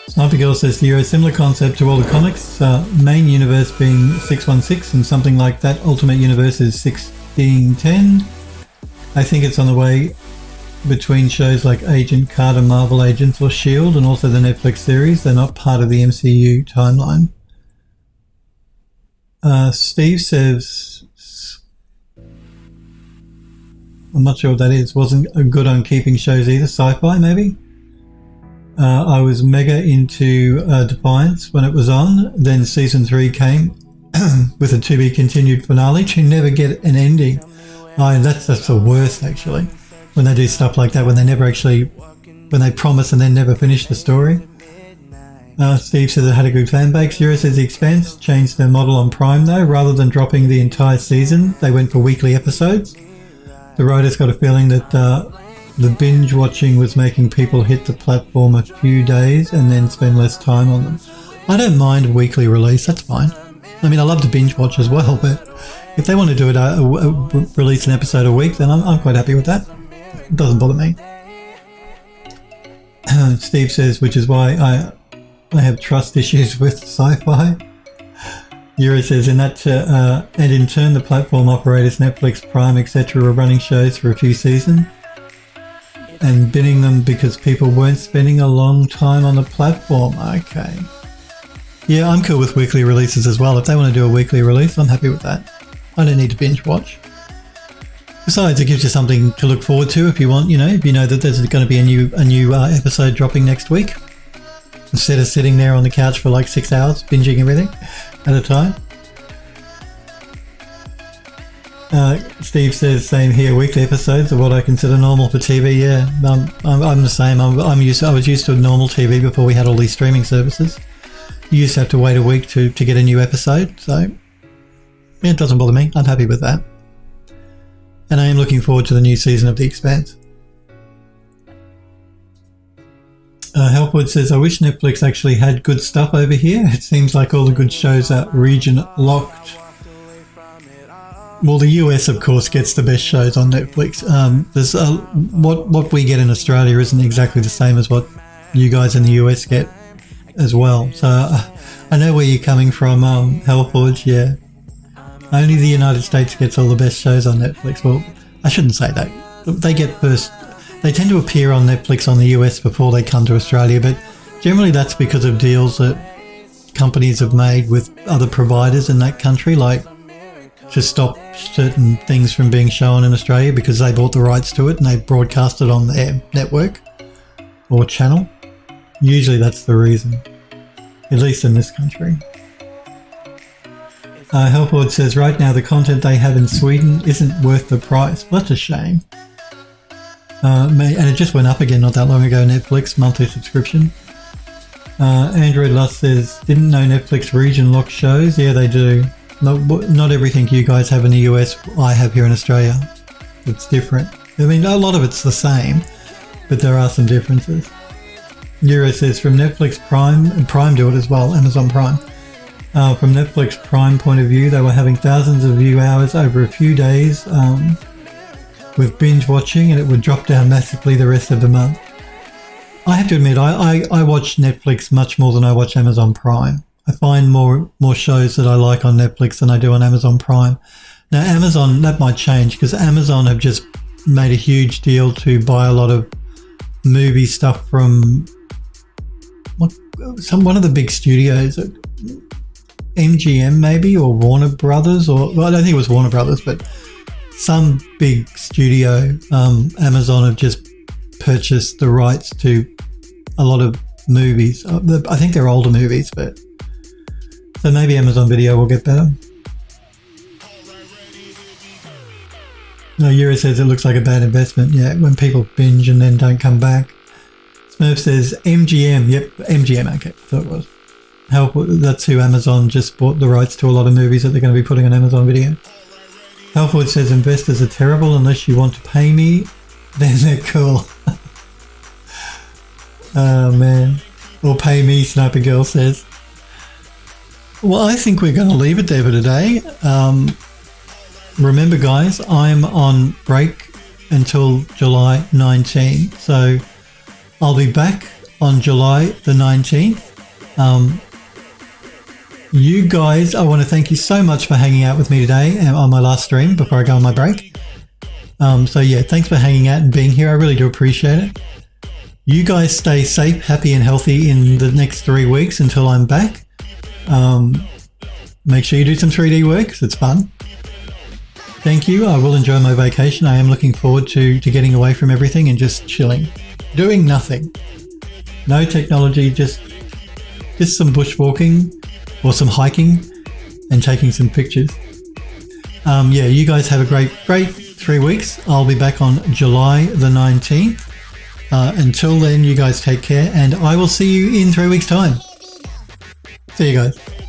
Sniper Girl says, Hero, similar concept to all the comics, main universe being 616 and something like that, Ultimate Universe is 1610. I think it's on the way between shows like Agent Carter, Marvel Agents or S.H.I.E.L.D. and also the Netflix series. They're not part of the MCU timeline. Steve says, I'm not sure what that is, wasn't good on keeping shows either, sci-fi maybe? I was mega into Defiance when it was on, then season 3 came with a to be continued finale to never get an ending. That's the worst actually, when they do stuff like that, when they promise and then never finish the story. Steve says it had a good fan base. Zero says The Expanse changed their model on Prime though. Rather than dropping the entire season, they went for weekly episodes. The writers got a feeling that the binge watching was making people hit the platform a few days and then spend less time on them. I don't mind a weekly release, that's fine. I mean, I love to binge watch as well, but if they want to do it, release an episode a week, then I'm quite happy with that. It doesn't bother me. Steve says, which is why I have trust issues with sci-fi. Yura says, and in turn, the platform operators, Netflix, Prime, etc., were running shows for a few seasons and binning them because people weren't spending a long time on the platform. Okay. Yeah, I'm cool with weekly releases as well. If they want to do a weekly release, I'm happy with that. I don't need to binge watch. Besides, it gives you something to look forward to if you want, if you know that there's going to be a new episode dropping next week. Instead of sitting there on the couch for like 6 hours, binging everything at a time. Steve says, same here, weekly episodes are what I consider normal for TV. Yeah, I'm the same. I was used to normal TV before we had all these streaming services. You used to have to wait a week to get a new episode, so yeah, it doesn't bother me. I'm happy with that. And I am looking forward to the new season of The Expanse. Helpwood says, I wish Netflix actually had good stuff over here. It seems like all the good shows are region locked. Well, the US, of course, gets the best shows on Netflix. There's what we get in Australia isn't exactly the same as what you guys in the US get as well. So I know where you're coming from, Hellforge, yeah. Only the United States gets all the best shows on Netflix. Well, I shouldn't say that. They get first. They tend to appear on Netflix on the US before they come to Australia, but generally that's because of deals that companies have made with other providers in that country, like to stop certain things from being shown in Australia because they bought the rights to it and they broadcast it on their network or channel. Usually that's the reason, at least in this country. Helpwood says, right now the content they have in Sweden isn't worth the price. Well, that's a shame. And it just went up again not that long ago, Netflix monthly subscription. Android Lust says, didn't know Netflix region lock shows. Yeah, they do. Not everything you guys have in the US I have here in Australia. It's different. I mean, a lot of it's the same, but there are some differences. Euro says, from Netflix Prime, and Prime do it as well, Amazon Prime. From Netflix Prime point of view, they were having thousands of view hours over a few days with binge watching, and it would drop down massively the rest of the month. I have to admit, I watch Netflix much more than I watch Amazon Prime. I find more shows that I like on Netflix than I do on Amazon Prime. Now, Amazon, that might change because Amazon have just made a huge deal to buy a lot of movie stuff from one of the big studios, MGM maybe, or Warner Brothers, or well, I don't think it was Warner Brothers, but some big studio. Amazon have just purchased the rights to a lot of movies. I think they're older movies, but so maybe Amazon Video will get better. No, Yura says it looks like a bad investment. Yeah, when people binge and then don't come back. Smurf says MGM. Yep, MGM. Okay, thought it was. That's who Amazon just bought the rights to a lot of movies that they're going to be putting on Amazon Video. Helpwood says investors are terrible unless you want to pay me, then they're cool. Oh man. Or pay me, Sniper Girl says. Well, I think we're going to leave it there for today. Remember guys, I'm on break until July 19th. So I'll be back on July the 19th. You guys, I want to thank you so much for hanging out with me today on my last stream before I go on my break. So yeah, thanks for hanging out and being here. I really do appreciate it. You guys stay safe, happy and healthy in the next 3 weeks until I'm back. Make sure you do some 3D work because it's fun. Thank you. I will enjoy my vacation. I am looking forward to getting away from everything and just chilling. Doing nothing. No technology, just some bushwalking or some hiking and taking some pictures. Yeah, you guys have a great 3 weeks. I'll be back on July the 19th. Until then, you guys take care and I will see you in 3 weeks' time. See you guys.